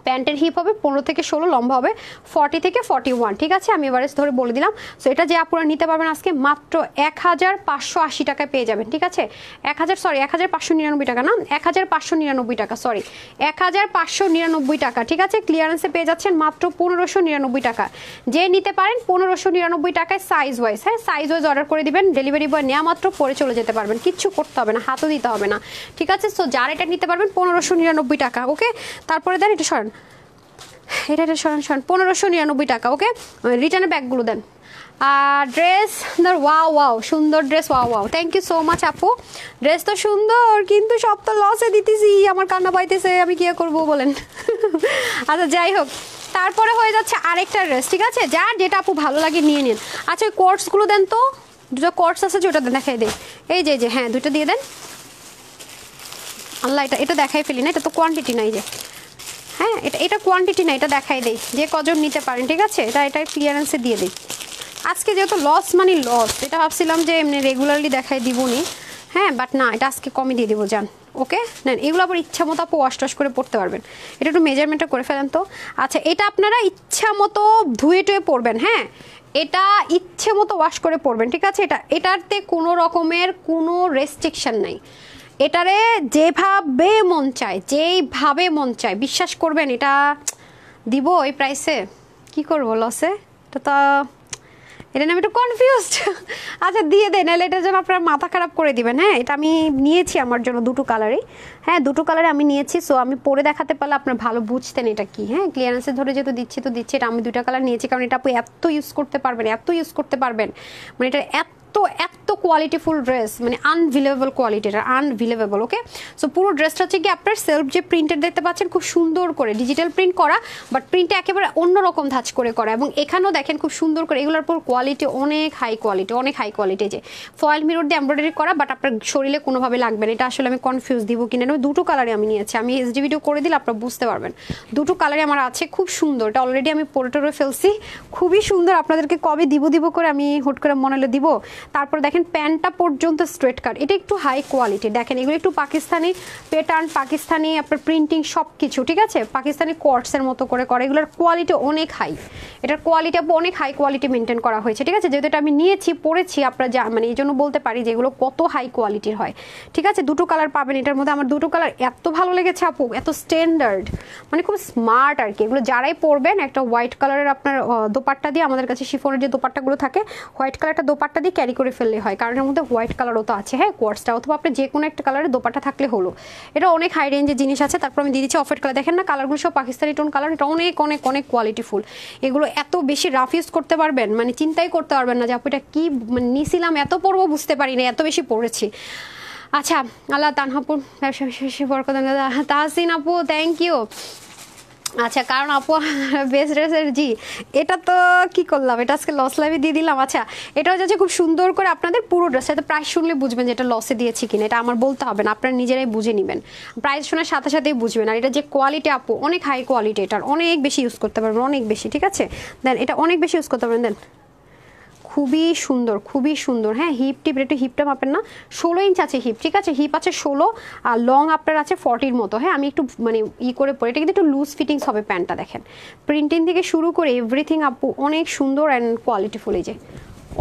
প্যান্টের হিপ হবে 15 থেকে 16, লম্বা হবে 40 থেকে 41। ঠিক আছে, আমি এভারেজ ধরে বলে দিলাম। সো এটা যে আপনারা নিতে পারবেন আজকে মাত্র 1580 টাকায় পেয়ে যাবেন। ঠিক আছে, 1599 টাকা না, 1599 টাকা, সরি 1599 টাকা। ঠিক আছে, ক্লিয়ারেন্সে পেয়ে যাচ্ছেন মাত্র 1599 টাকা। যে নিতে পারেন 1599 টাকায় সাইজ ওয়াইজ, হ্যাঁ সাইজ ওয়াইজ অর্ডার করে দিবেন, ডেলিভারি বয় নেওয়া মাত্র পরে চলে যেতে পারবেন, কিচ্ছু করতে হবে না, হাতও দিতে হবে না। ঠিক আছে, সো যারা এটা নিতে পারবেন 1599 টাকা। ওকে, তারপরে দেন এটা সরান, এটা সরান 1599 টাকা। ওকে, রিটার্নের ব্যাগগুলো দেন। আর ড্রেস ওয়াও ওয়াও, সুন্দর dress, wow wow, thank you so much আপু। ড্রেস তো সুন্দর, কিন্তু সব তো লসে দিতেছি, আমার কান্না পাইতেছে, আমি কি করবো বলেন। আচ্ছা যাই হোক, তারপরে হয়ে যাচ্ছে আরেকটা ড্রেস। ঠিক আছে, যার যেটা আপু ভালো লাগে নিয়ে নিন। আচ্ছা ওই কোর্সগুলো দেন তো, দুটো কোর্স আছে যে, ওটা দেখাই দেয়। এই যে হ্যাঁ দুটো দিয়ে দেন। আল্লাহ, এটা দেখাই ফেলি না, এটা তো কোয়ান্টিটি নাই যে, হ্যাঁ এটা কোয়ান্টিটি না, এটা দেখাই দেই যে কজন নিতে পারেন। ঠিক আছে, এটা ক্লিয়ারেন্সে দিয়ে দিই। আজকে যেহেতু লস মানে লস, এটা ভাবছিলাম যে এমনি রেগুলারলি দেখাই দিবনি, হ্যাঁ বাট না, এটা আজকে কমই দিয়ে দিব যান। ওকে নেন, এগুলো আবার ইচ্ছা মতো আপু ওয়াশ টশ করে পড়তে পারবেন। এটা একটু মেজারমেন্টটা করে ফেলেন তো। আচ্ছা এটা আপনারা ইচ্ছা মতো ধুয়ে টুয়ে পড়বেন, হ্যাঁ এটা ইচ্ছে মতো ওয়াশ করে পড়বেন। ঠিক আছে, এটাতে কোনো রকমের কোনো রেস্ট্রিকশন নাই, এটারে যেভাবে মন চায় বিশ্বাস করবেন, এটা দিব এই প্রাইসে, কি করব লসে, এটা নিয়ে আমি একটু কনফিউজড। আচ্ছা দিয়ে দেন, নাহলে এটার জন্য আপনারা মাথা খারাপ করে দিবেন। হ্যাঁ এটা আমি নিয়েছি আমার জন্য দুটো কালারে, হ্যাঁ দুটো কালারে আমি নিয়েছি। সো আমি পরে দেখাতে পারলে আপনার ভালো বুঝতেন এটা কি। হ্যাঁ ক্লিয়ারেন্সে ধরে যেহেতু দিচ্ছি তো দিচ্ছি, এটা আমি দুটো কালার নিয়েছি, কারণ এটা আপু এত ইউজ করতে পারবেন, মানে এটা এত কোয়ালিটিফুল ড্রেস, মানে আনভিলেবল কোয়ালিটি, এটা আনভিলেবল। ওকে, সো পুরো ড্রেসটা হচ্ছে কি আপনার সেলফ যে প্রিন্টেড দেখতে পাচ্ছেন, খুব সুন্দর করে ডিজিটাল প্রিন্ট করা, বাট প্রিন্টটা একেবারে অন্যরকম ধাঁচ করে করা, এবং এখানেও দেখেন খুব সুন্দর করে, এগুলোর পুরো কোয়ালিটি অনেক হাই কোয়ালিটি, যে ফয়েল মিরর দিয়ে এমব্রয়ডারি করা, বাট আপনার শরীরে কোনোভাবে লাগবে না। এটা আসলে আমি কনফিউজ দিব কিনা, দুটো কালারে আমি নিয়েছি, আমি এইচডি ভিডিও করে দিলে আপনারা বুঝতে পারবেন। দুটো কালারে আমার আছে, খুব সুন্দর, এটা অলরেডি আমি পরে ফেলছি, খুবই সুন্দর। আপনাদেরকে কবে দিব করে আমি হুট করে মনে হলে দিব। তারপর দেখেন প্যান্টটা পর্যন্ত স্ট্রেট কাট, এটা একটু হাই কোয়ালিটি। দেখেন এগুলো একটু পাকিস্তানি প্যাটার্ন, পাকিস্তানি আপনার প্রিন্টিং সব কিছু, ঠিক আছে, পাকিস্তানি কোয়ার্টসের মতো করে এগুলোর কোয়ালিটি অনেক হাই, এটার কোয়ালিটি অনেক হাই কোয়ালিটি মেনটেন করা হয়েছে। ঠিক আছে, যেহেতু এটা আমি নিয়েছি পরেছি, আপনারা মানে এই জন্য বলতে পারি যে এগুলো কত হাই কোয়ালিটির হয়। ঠিক আছে, দুটো কালার পাবেন এটার মধ্যে, আমার দুটো কালার এত ভালো লেগেছে আপু, এত স্ট্যান্ডার্ড, মানে খুব স্মার্ট আর কি। এগুলো যারাই পরবেন, একটা হোয়াইট কালারের আপনার দোপাট্টা দিয়ে, আমাদের কাছে শিফনের যে দোপাট্টাগুলো থাকে, হোয়াইট কালারটা দোপাট্টা দিয়ে ক্যারি করে ফেললে হয়, কারণ এর মধ্যে হোয়াইট কালারও তো আছে, হ্যাঁ কোয়ার্টসটা, অথবা আপনি যে কোনো একটা কালারের দোপাট্টা থাকলে হলো। এটা অনেক হাই রেঞ্জের জিনিস আছে। তারপর আমি দিয়ে দিচ্ছি অফ হোয়াইট কালার, দেখেন না কালারগুলো সব পাকিস্তানি টোন কালার, এটা অনেক কোয়ালিটিফুল। এগুলো এত বেশি রাফ ইউজ করতে পারবেন, মানে চিন্তাই করতে পারবেন না যে আপু এটা কি নিছিলাম, এত পড়বো বুঝতে পারি না, এত বেশি পড়েছি। আচ্ছা আল্লাহ তানহাপুর ব্যবসা বেশি বরকত, তাহসিন আপু থ্যাংক ইউ। আচ্ছা কারণ আপু বেস্ট ড্রেসের জি, এটা তো কি করলাম, এটা আজকে লস লাইভে দিয়ে দিলাম। আচ্ছা এটাও যাচ্ছে খুব সুন্দর করে আপনাদের পুরো ড্রেসটা, তো প্রাইস শুনলে বুঝবেন যে এটা লসে দিয়েছি কিনা, এটা আমার বলতে হবে না, আপনারা নিজেরাই বুঝে নেবেন, প্রাইস শোনার সাথে সাথেই বুঝবেন। আর এটা যে কোয়ালিটি আপু অনেক হাই কোয়ালিটি, এটার অনেক বেশি ইউজ করতে পারবেন, অনেক বেশি। ঠিক আছে, দেন এটা অনেক বেশি ইউজ করতে পারবেন, দেন খুবই সুন্দর। হ্যাঁ হিপ টিপ, একটু হিপটা মাপেন না, 16 ইঞ্চ আছে হিপ। ঠিক আছে, হিপ আছে 16 আর লং আপনার আছে 40-র মতো। হ্যাঁ আমি একটু মানে করে পরে, এটা কিন্তু একটু লুজ ফিটিংস হবে প্যান্টটা। দেখেন প্রিন্টিং থেকে শুরু করে এভরিথিং আপু অনেক সুন্দর অ্যান্ড কোয়ালিটিফুল, এই যে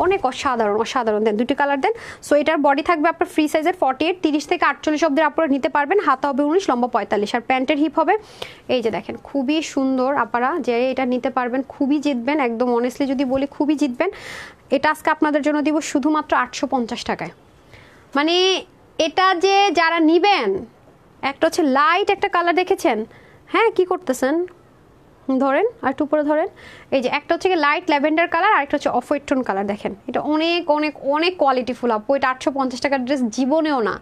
অনেক অসাধারণ। দেন দুটি কালার দেন। সো এটার বডি থাকবে আপনার ফ্রি সাইজের 48, 30 থেকে 48 অব্দি আপনারা নিতে পারবেন, হাতা হবে 19, লম্বা 45, আর প্যান্টের হিপ হবে এই যে দেখেন, খুবই সুন্দর। আপনারা যে এটা নিতে পারবেন, খুবই জিতবেন, একদম অনেস্টলি যদি বলি খুবই জিতবেন। এটা আজকে আপনাদের জন্য দিব শুধুমাত্র 850 টাকায়। মানে এটা যে যারা নিবেন, একটা হচ্ছে লাইট একটা কালার দেখেছেন, হ্যাঁ কি করতেছেন ধরেন আর একটু উপরে ধরেন, এই যে একটা হচ্ছে লাইট ল্যাভেন্ডার কালার আর একটা হচ্ছে অফ হোয়াইট টোন কালার। দেখেন এটা অনেক অনেক অনেক কোয়ালিটিফুল আপু, এটা 850 টাকার ড্রেস জীবনেও না,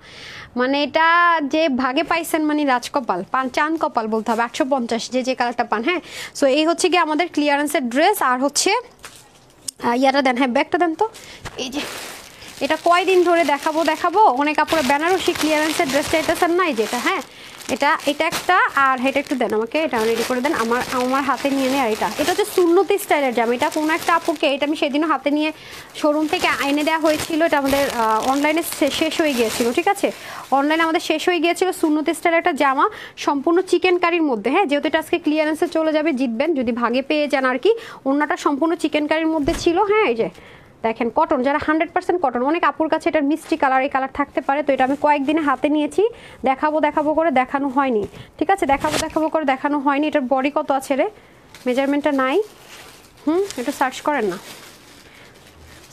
মানে এটা যে ভাগে পাইছেন মানে রাজকপাল পান, চাঁদ কপাল বলতে হবে। 850 যে কালারটা পান। হ্যাঁ, সো এই হচ্ছে কি আমাদের ক্লিয়ারেন্সের ড্রেস। আর হচ্ছে ইয়াটা দেন, হ্যাঁ ব্যাগটা দেন তো। এই যে এটা কয়দিন ধরে দেখাবো অনেক আপুরা বেনারসি ক্লিয়ারেন্সের ড্রেস চাইতেছেন না, এই যেটা, হ্যাঁ এটা একটা, আর এটা একটু দেন আমাকে, এটা রেডি করে দেন, আমার হাতে নিয়ে নেই। আর এটা হচ্ছে সুন্নতি স্টাইলের জামা, এটা কোনো একটা আপুকে, এটা আমি সেদিনও হাতে নিয়ে শোরুম থেকে এনে দেওয়া হয়েছিল, এটা আমাদের অনলাইনে শেষ হয়ে গিয়েছিল, ঠিক আছে, অনলাইনে আমাদের শেষ হয়ে গিয়েছিল। সুন্নতি স্টাইলের একটা জামা সম্পূর্ণ চিকেন কারির মধ্যে, হ্যাঁ যেহেতু এটা আজকে ক্লিয়ারেন্সে চলে যাবে, জিতবেন যদি ভাগে পেয়ে যান আর কি। অন্যটা সম্পূর্ণ চিকেন কারির মধ্যে ছিল, হ্যাঁ এই যে দেখেন কটন, যারা 100% কটন, অনেক আপুর কাছে এটার মিষ্টি কালার এই কালার থাকতে পারে, তো এটা আমি কয়েকদিনে হাতে নিয়েছি, দেখাবো করে দেখানো হয়নি, ঠিক আছে, দেখাবো করে দেখানো হয়নি। এটার বডি কত আছে রে, মেজারমেন্টটা নাই, একটু সার্চ করেন না,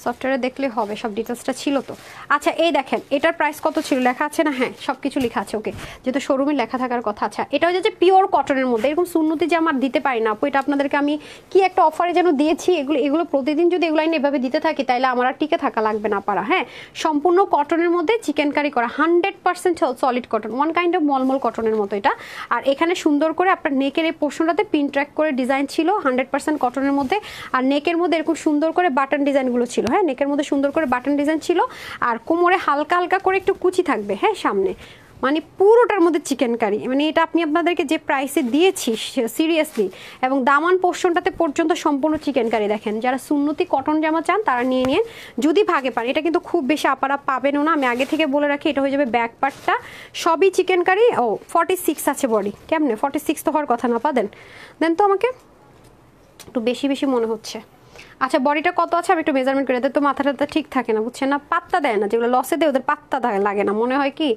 সফটওয়্যারে দেখলে হবে, সব ডিটেলসটা ছিল তো। আচ্ছা এই দেখেন এটার প্রাইস কত ছিল, লেখা আছে না, হ্যাঁ সব কিছু লেখা আছে, ওকে যেহেতু শোরুমে লেখা থাকার কথা। আচ্ছা এটা হচ্ছে যে পিওর কটনের মধ্যে, এরকম সুন্নতি জামা দিতে পারি না আপু, এটা আপনাদেরকে আমি কি একটা অফারে যেন দিয়েছি, এগুলো প্রতিদিন যদি এগুলো আমি এভাবে দিতে থাকি তাহলে আমার আর টিকে থাকা লাগবে না পারা। হ্যাঁ সম্পূর্ণ কটনের মধ্যে চিকেন কারি করা, 100% solid cotton, one kind of মলমল কটনের মতো এটা। আর এখানে সুন্দর করে আপনার নেকের এই পোর্শনটাতে পিন ট্র্যাক করে ডিজাইন ছিল 100% কটনের মধ্যে, আর নেকের মধ্যে এরকম সুন্দর করে বাটন ডিজাইনগুলো ছিল, হ্যাঁ নেকের মধ্যে সুন্দর করে বাটন ডিজাইন ছিল, আর কোমরে হালকা হালকা করে একটু কুচি থাকবে, হ্যাঁ সামনে, মানে পুরোটার মধ্যে চিকেন কারি, মানে এটা আপনি আপনাদেরকে যে প্রাইসে দিয়েছি সিরিয়াসলি, এবং দামান পোর্শনটাতে পর্যন্ত সম্পূর্ণ চিকেন কারি। দেখেন যারা সুন্নতি কটন জামা চান তারা নিয়ে নিন যদি ভাগে পান, এটা কিন্তু খুব বেশি আপারা পাবেনও না, আমি আগে থেকে বলে রাখি, এটা হয়ে যাবে ব্যাক পার্টটা সবই চিকেন কারি। ও 46 আছে বডি, কেমনে 46 তো হওয়ার কথা না, দেন তো আমাকে, একটু বেশি মনে হচ্ছে। আচ্ছা বডিটা কত আছে আমি একটু মেজারমেন্ট করে, তো মাথাটা ঠিক থাকে না বুঝছেন না, পাত্তা দেয় না, যেগুলো লসে দেয় ওদের পাত্তা লাগে না, মনে হয় কি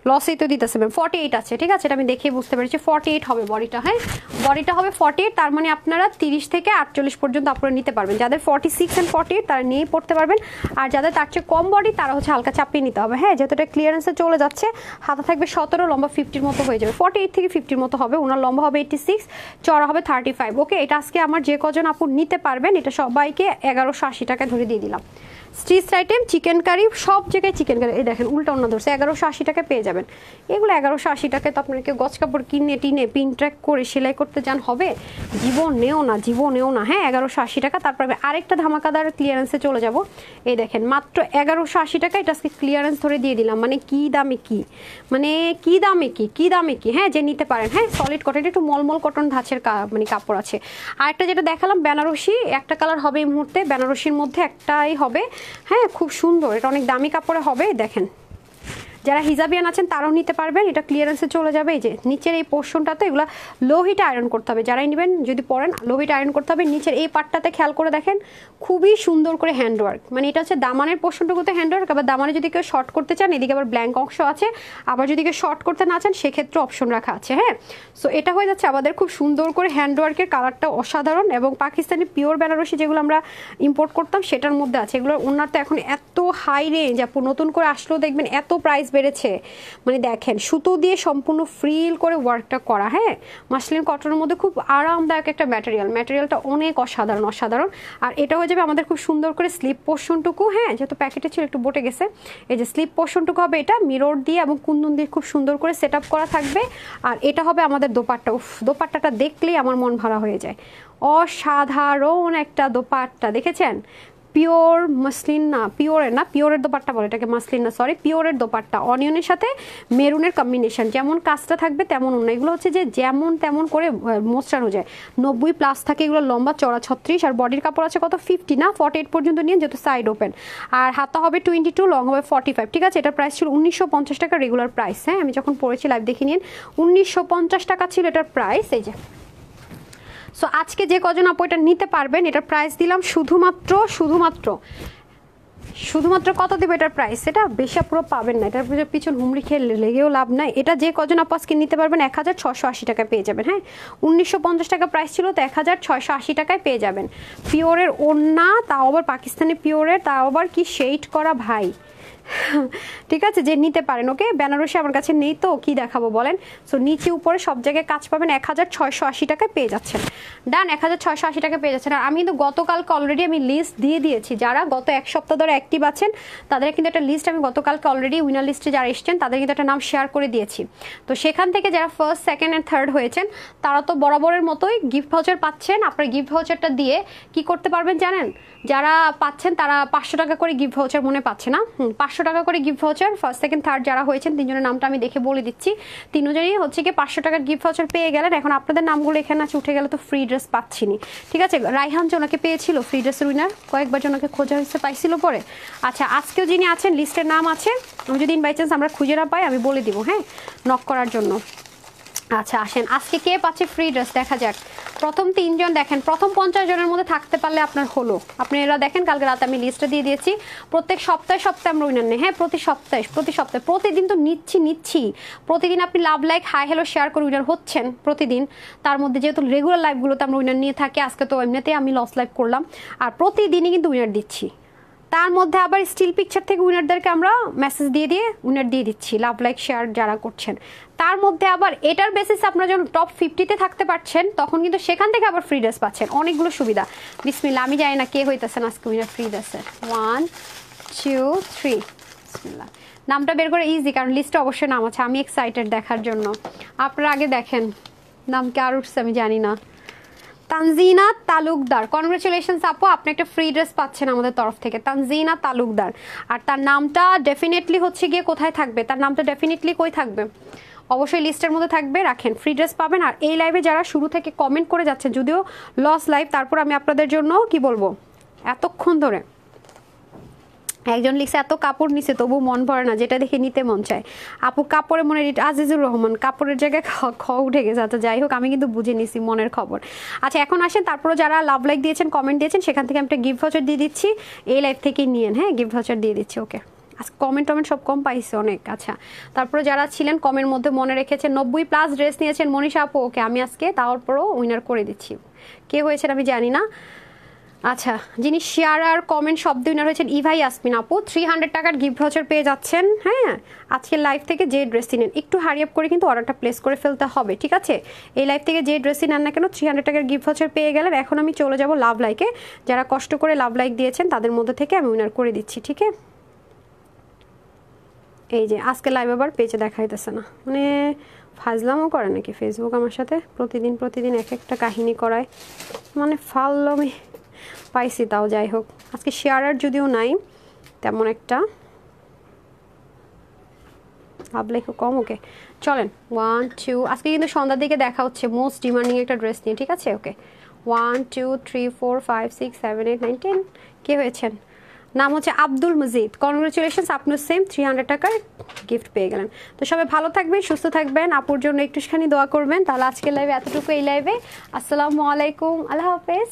লসেই তো দিতেছে। 48 আছে, ঠিক আছে, এটা আমি দেখে বুঝতে পেরেছি 48 হবে বডিটা, হ্যাঁ বডিটা হবে 48, তার মানে আপনারা 30 থেকে 48 পর্যন্ত আপনারা নিতে পারবেন, যাদের 46 and 48 তারা নিয়েই পড়তে পারবেন, আর যাদের তার চেয়ে কম বডি তারা হচ্ছে হালকা চাপিয়ে নিতে হবে। হ্যাঁ যেহেতু এটা ক্লিয়ারেন্সে চলে যাচ্ছে, হাতা থাকবে 17, লম্বা 50 মতো হয়ে যাবে, 48 থেকে 50 মতো হবে, ওনার লম্বা হবে 86, চড়া হবে 35। ওকে এটা আজকে আমার যে কজন আপু নিতে পারবেন, এটা সবাইকে 1180 টাকা ধরে দিয়ে দিলাম। স্ট্রিট আইটেম চিকেন কারি, সব জায়গায় চিকেন কারি, এই দেখেন উল্টা অন্য ধরছে, 1180 টাকায় পেয়ে যাবেন এগুলো। 1180 টাকায় তো আপনাকে গজ কাপড় কিনে টিনে পিন ট্র্যাক করে সেলাই করতে যান হবে, জীবনেও না। হ্যাঁ 1180 টাকা। তারপরে আরেকটা ধামাকাদার ক্লিয়ারেন্সে চলে যাব, এই দেখেন মাত্র 1180 টাকা, এটা আজকে ক্লিয়ারেন্স ধরে দিয়ে দিলাম, মানে কি দামে কি, হ্যাঁ যে নিতে পারেন। হ্যাঁ সলিড কটন, একটু মলমল কটন ধাঁচের মানে কাপড় আছে। আরেকটা যেটা দেখালাম বেনারসি, একটা কালার হবে এই মুহূর্তে, বেনারসির মধ্যে একটাই হবে, হ্যাঁ খুব সুন্দর, এটা অনেক দামি কাপড়ে হবে। দেখেন যারা হিজাবিয়ান আছেন তারাও নিতে পারবেন, এটা ক্লিয়ারেন্সে চলে যাবে। এই যে নিচের এই পোর্শনটাতে এগুলো লো হিটে আয়রন করতে হবে, যারাই নেবেন যদি পরেন লো হিটে আয়রন করতে হবে। নিচের এই পার্টটাতে খেয়াল করে দেখেন খুবই সুন্দর করে হ্যান্ডওয়ার্ক, মানে এটা হচ্ছে দামানের পোর্শনটুকুতে হ্যান্ডওয়ার্ক, আবার দামানে যদি কেউ শর্ট করতে চান এদিকে আবার ব্ল্যাঙ্ক অংশ আছে, আবার যদি কেউ শর্ট করতে না চান সেক্ষেত্রে অপশন রাখা আছে। হ্যাঁ সো এটা হয়ে যাচ্ছে আমাদের খুব সুন্দর করে হ্যান্ডওয়ার্কের, কালারটা অসাধারণ, এবং পাকিস্তানি পিওর বেনারসি যেগুলো আমরা ইম্পোর্ট করতাম সেটার মধ্যে আছে। এগুলোর ওনার তো এখন এত হাই রেঞ্জ, আপু নতুন করে আসলেও দেখবেন এত প্রাইস বেড়েছে, মানে দেখেন সুতো দিয়ে সম্পূর্ণ ফ্রিল করে ওয়ার্কটা করা, হ্যাঁ মাসলিন কটনের মধ্যে খুব আরামদায়ক একটা ম্যাটেরিয়ালটা অনেক অসাধারণ। আর এটা হয়ে যাবে আমাদের খুব সুন্দর করে স্লিপ পোর্শনটুকু, হ্যাঁ যেহেতু প্যাকেটে ছিল একটু বটে গেছে, এই যে স্লিপ পোর্শনটুকু হবে এটা মিরর দিয়ে এবং কুন্দন দিয়ে খুব সুন্দর করে সেট আপ করা থাকবে। আর এটা হবে আমাদের দোপাট্টা, দোপাট্টাটা দেখলেই আমার মন ভরা হয়ে যায়, অসাধারণ একটা দোপাট্টা দেখেছেন, পিওর মাসলিন না, পিওরের দোপাট্টা বলে এটাকে, মাসলিন না সরি, পিওরের দোপাট্টা, অনিয়নের সাথে মেরুনের কম্বিনেশন, যেমন কাজটা থাকবে তেমন অন্য, এগুলো হচ্ছে যে যেমন তেমন করে মোস্টানো যায়, 90+ থাকে এগুলো, লম্বা চড়া 36, আর বডির কাপড় আছে কত 50 না 48 পর্যন্ত নিয়ে, যেহেতু সাইড ওপেন, আর হাতা হবে 22, লং হবে 45, ঠিক আছে। এটার প্রাইস ছিল 1950 টাকা রেগুলার প্রাইস, হ্যাঁ আমি যখন পড়েছি লাইভ দেখে নিন 1950 টাকা ছিল এটার প্রাইস। এই যে সো আজকে যে কজন আপু এটা নিতে পারবেন, এটার প্রাইস দিলাম শুধুমাত্র কত দেবে এটার প্রাইস, এটা বেশি পুরো পাবেন না, এটার পিছন হুমড়ি খেয়ে লেগেও লাভ নাই। এটা যে কজন আপু আজকে নিতে পারবেন 1680 টাকায় পেয়ে যাবেন। হ্যাঁ 1950 টাকা প্রাইস ছিল, তো 1680 টাকায় পেয়ে যাবেন। পিওরের ওড়না, তাও আবার পাকিস্তানি পিওরের, তাও আবার কি শেড করা ভাই, ঠিক আছে, যে নিতে পারেন। ওকে, বেনারসি আমার কাছে নেই তো কি দেখাবো বলেন। সো নিচে উপরে সব জায়গায় কাজ পাবেন, 1680 টাকায় পেয়ে যাচ্ছেন। ডান, 1680 টাকায় পেয়ে যাচ্ছেন। আর আমি কিন্তু গতকালকে অলরেডি আমি লিস্ট দিয়ে দিয়েছি, যারা গত এক সপ্তাহ ধরে অ্যাক্টিভ আছেন তাদের কিন্তু একটা লিস্ট আমি গতকালকে অলরেডি উইনার লিস্টে যারা এসেছেন তাদের কিন্তু একটা নাম শেয়ার করে দিয়েছি। তো সেখান থেকে যারা ফার্স্ট, সেকেন্ড অ্যান্ড থার্ড হয়েছেন তারা তো বরাবরের মতোই গিফট ভাউচার পাচ্ছেন। আপনার গিফট ভাউচারটা দিয়ে কি করতে পারবেন জানেন? যারা পাচ্ছেন তারা 500 টাকা করে গিফট ভাউচার, মনে পাচ্ছে না, 500 টাকা করে gift voucher first, second, third যারা হয়েছেন তিনজনের নামটা আমি দেখে বলে দিচ্ছি। তিনজনই হচ্ছে কি 500 টাকার গিফট ভাউচার পেয়ে গেলেন। এখন আপনাদের নামগুলো এখানে আছে, উঠে গেলে তো ফ্রি ড্রেস পাচ্ছিনি। ঠিক আছে, রাইহান জোনাকে পেয়েছিল ফ্রি ড্রেসের উইনার, কয়েকবার জনকে খোঁজা হয়েছে, পাইছিল পরে। আচ্ছা, আজকেও যিনি আছেন লিস্টের নাম আছে, আমি যদি বাই চান্স আমরা খুঁজে না পাই আমি বলে দিব, হ্যাঁ, নক করার জন্য। আচ্ছা আসেন, আজকে কে পাচ্ছে ফ্রি ড্রেস দেখা যাক। প্রথম 3 জন দেখেন, প্রথম 50 জনের মধ্যে থাকতে পারলে আপনার হলো। আপনি এরা দেখেন, কালকে রাতে আমি লিস্টটা দিয়ে দিয়েছি। প্রত্যেক সপ্তাহে আমরা উইনার নেই, হ্যাঁ, প্রতি সপ্তাহে প্রতিদিন তো নিচ্ছি। প্রতিদিন আপনি লাভ, লাইক, হাই, হ্যালো শেয়ার করে উইনার হচ্ছেন প্রতিদিন। তার মধ্যে যেহেতু রেগুলার লাইভগুলোতে আমরা উইনার নিয়ে থাকি, আজকে তো এমনিতেই আমি লস লাইভ করলাম, আর প্রতিদিনই কিন্তু উইনার দিচ্ছি। তার মধ্যে আবার স্টিল পিকচার থেকে উইনারদেরকে আমরা মেসেজ দিয়ে উইনার দিয়ে দিচ্ছি, লাভ, লাইক, শেয়ার যারা করছেন। তার মধ্যে আবার এটার বেসিসে আপনারা যখন টপ 50-তে থাকতে পারছেন তখন কিন্তু সেখান থেকে আবার ফ্রি ড্রেস পাচ্ছেন, অনেকগুলো সুবিধা। বিসমিল্লাহ, আমি জানি না কে হইতেছেন আজকে উইনার ফ্রি ড্রেসের। 1 2 3, বিসমিল্লাহ। নামটা বের করে ইজি, কারণ লিস্টে অবশ্যই নাম আছে, আমি এক্সাইটেড দেখার জন্য। আপনারা আগে দেখেন নাম কে আর উঠছে আমি জানি না। তানজিনা তালুকদার, কনগ্রেচুলেশনস আপু, আপনি একটা ফ্রি ড্রেস পাচ্ছেন আমাদের তরফ থেকে, তানজিনা তালুকদার। আর তার নামটা ডেফিনেটলি হচ্ছে গিয়ে কোথায় থাকবে, তার নামটা ডেফিনেটলি কই থাকবে, অবশ্যই লিস্টের মধ্যে থাকবে, রাখেন, ফ্রি ড্রেস পাবেন। আর এই লাইভে যারা শুরু থেকে কমেন্ট করে যাচ্ছেন, যদিও লস লাইভ, তারপর আমি আপনাদের জন্য কি বলবো, এতক্ষণ ধরে একজন লিখছে এত কাপড় নিছে তবু মন ভরে না, যেটা দেখে নিতে মন চায়। আপু কাপড়ে মনে, আজিজুর রহমান, কাপড়ের জায়গায় খ উঠে গেছে। আচ্ছা যাই হোক, আমি কিন্তু বুঝে নিছি মনের খবর। আচ্ছা এখন আসেন, তারপরে যারা লাভ লাইক দিয়েছেন, কমেন্ট দিয়েছেন, সেখান থেকে আমি একটা গিফট ভাউচার দিয়ে দিচ্ছি, এই লাইভ থেকে নিয়েন, হ্যাঁ, গিফট ভাউচার দিয়ে দিচ্ছি। ওকে, আজকে কমেন্ট সব কম পাইছে অনেক। আচ্ছা, তারপরে যারা ছিলেন কমেন্ট মধ্যে মনে রেখেছেন 90+ ড্রেস নিয়েছেন মনীষা আপু, ওকে আমি আজকে তারপরও উইনার করে দিচ্ছি। কে হয়েছেন আমি জানি না। আচ্ছা, যিনি শেয়ার আর কমেন্ট শব্দ উইনার হয়েছেন ইভাই ইয়াসমিন আপু, 300 টাকার গিফট ভাউচার পেয়ে যাচ্ছেন। হ্যাঁ, আজকের লাইভ থেকে যে ড্রেসই নেন একটু হারি আপ করে কিন্তু অর্ডারটা প্লেস করে ফেলতে হবে, ঠিক আছে? এই লাইভ থেকে যে ড্রেসই নেন না কেন 300 টাকার গিফট ভাউচার পেয়ে গেলেন। এখন আমি চলে যাব লাভ লাইকে, যারা কষ্ট করে লাভ লাইক দিয়েছেন তাদের মধ্যে থেকে আমি উইনার করে দিচ্ছি, ঠিক আছে? এই যে আজকে লাইভ আবার পেজে দেখাইতেছে না, মানে ফাজলামও করে নাকি ফেসবুক আমার সাথে, প্রতিদিন এক একটা কাহিনী করায়, মানে ফাললামি পাইছি। তাও যাই হোক, আজকে শেয়ারার যদিও নাই তেমন একটা, লাইকও কম। ওকে চলেন, 1 2, আজকে কিন্তু সন্ধ্যার দিকে দেখা হচ্ছে মোস্ট ডিমান্ডিং একটা ড্রেস নিয়ে, ঠিক আছে? ওকে, 1 2 3 4 5 6 7 8 9 10, কে হয়েছেন? নাম হচ্ছে আব্দুল মজিদ, কনগ্রেচুলেশনস, আপনি সেম 300 টাকার গিফট পেয়ে গেলেন। তো সবাই ভালো থাকবেন, সুস্থ থাকবেন, আপুর জন্য একটুখানি দোয়া করবেন। তাহলে আজকের লাইভে এতটুকু, এই লাইভে আসসালামু আলাইকুম, আল্লাহ হাফেজ।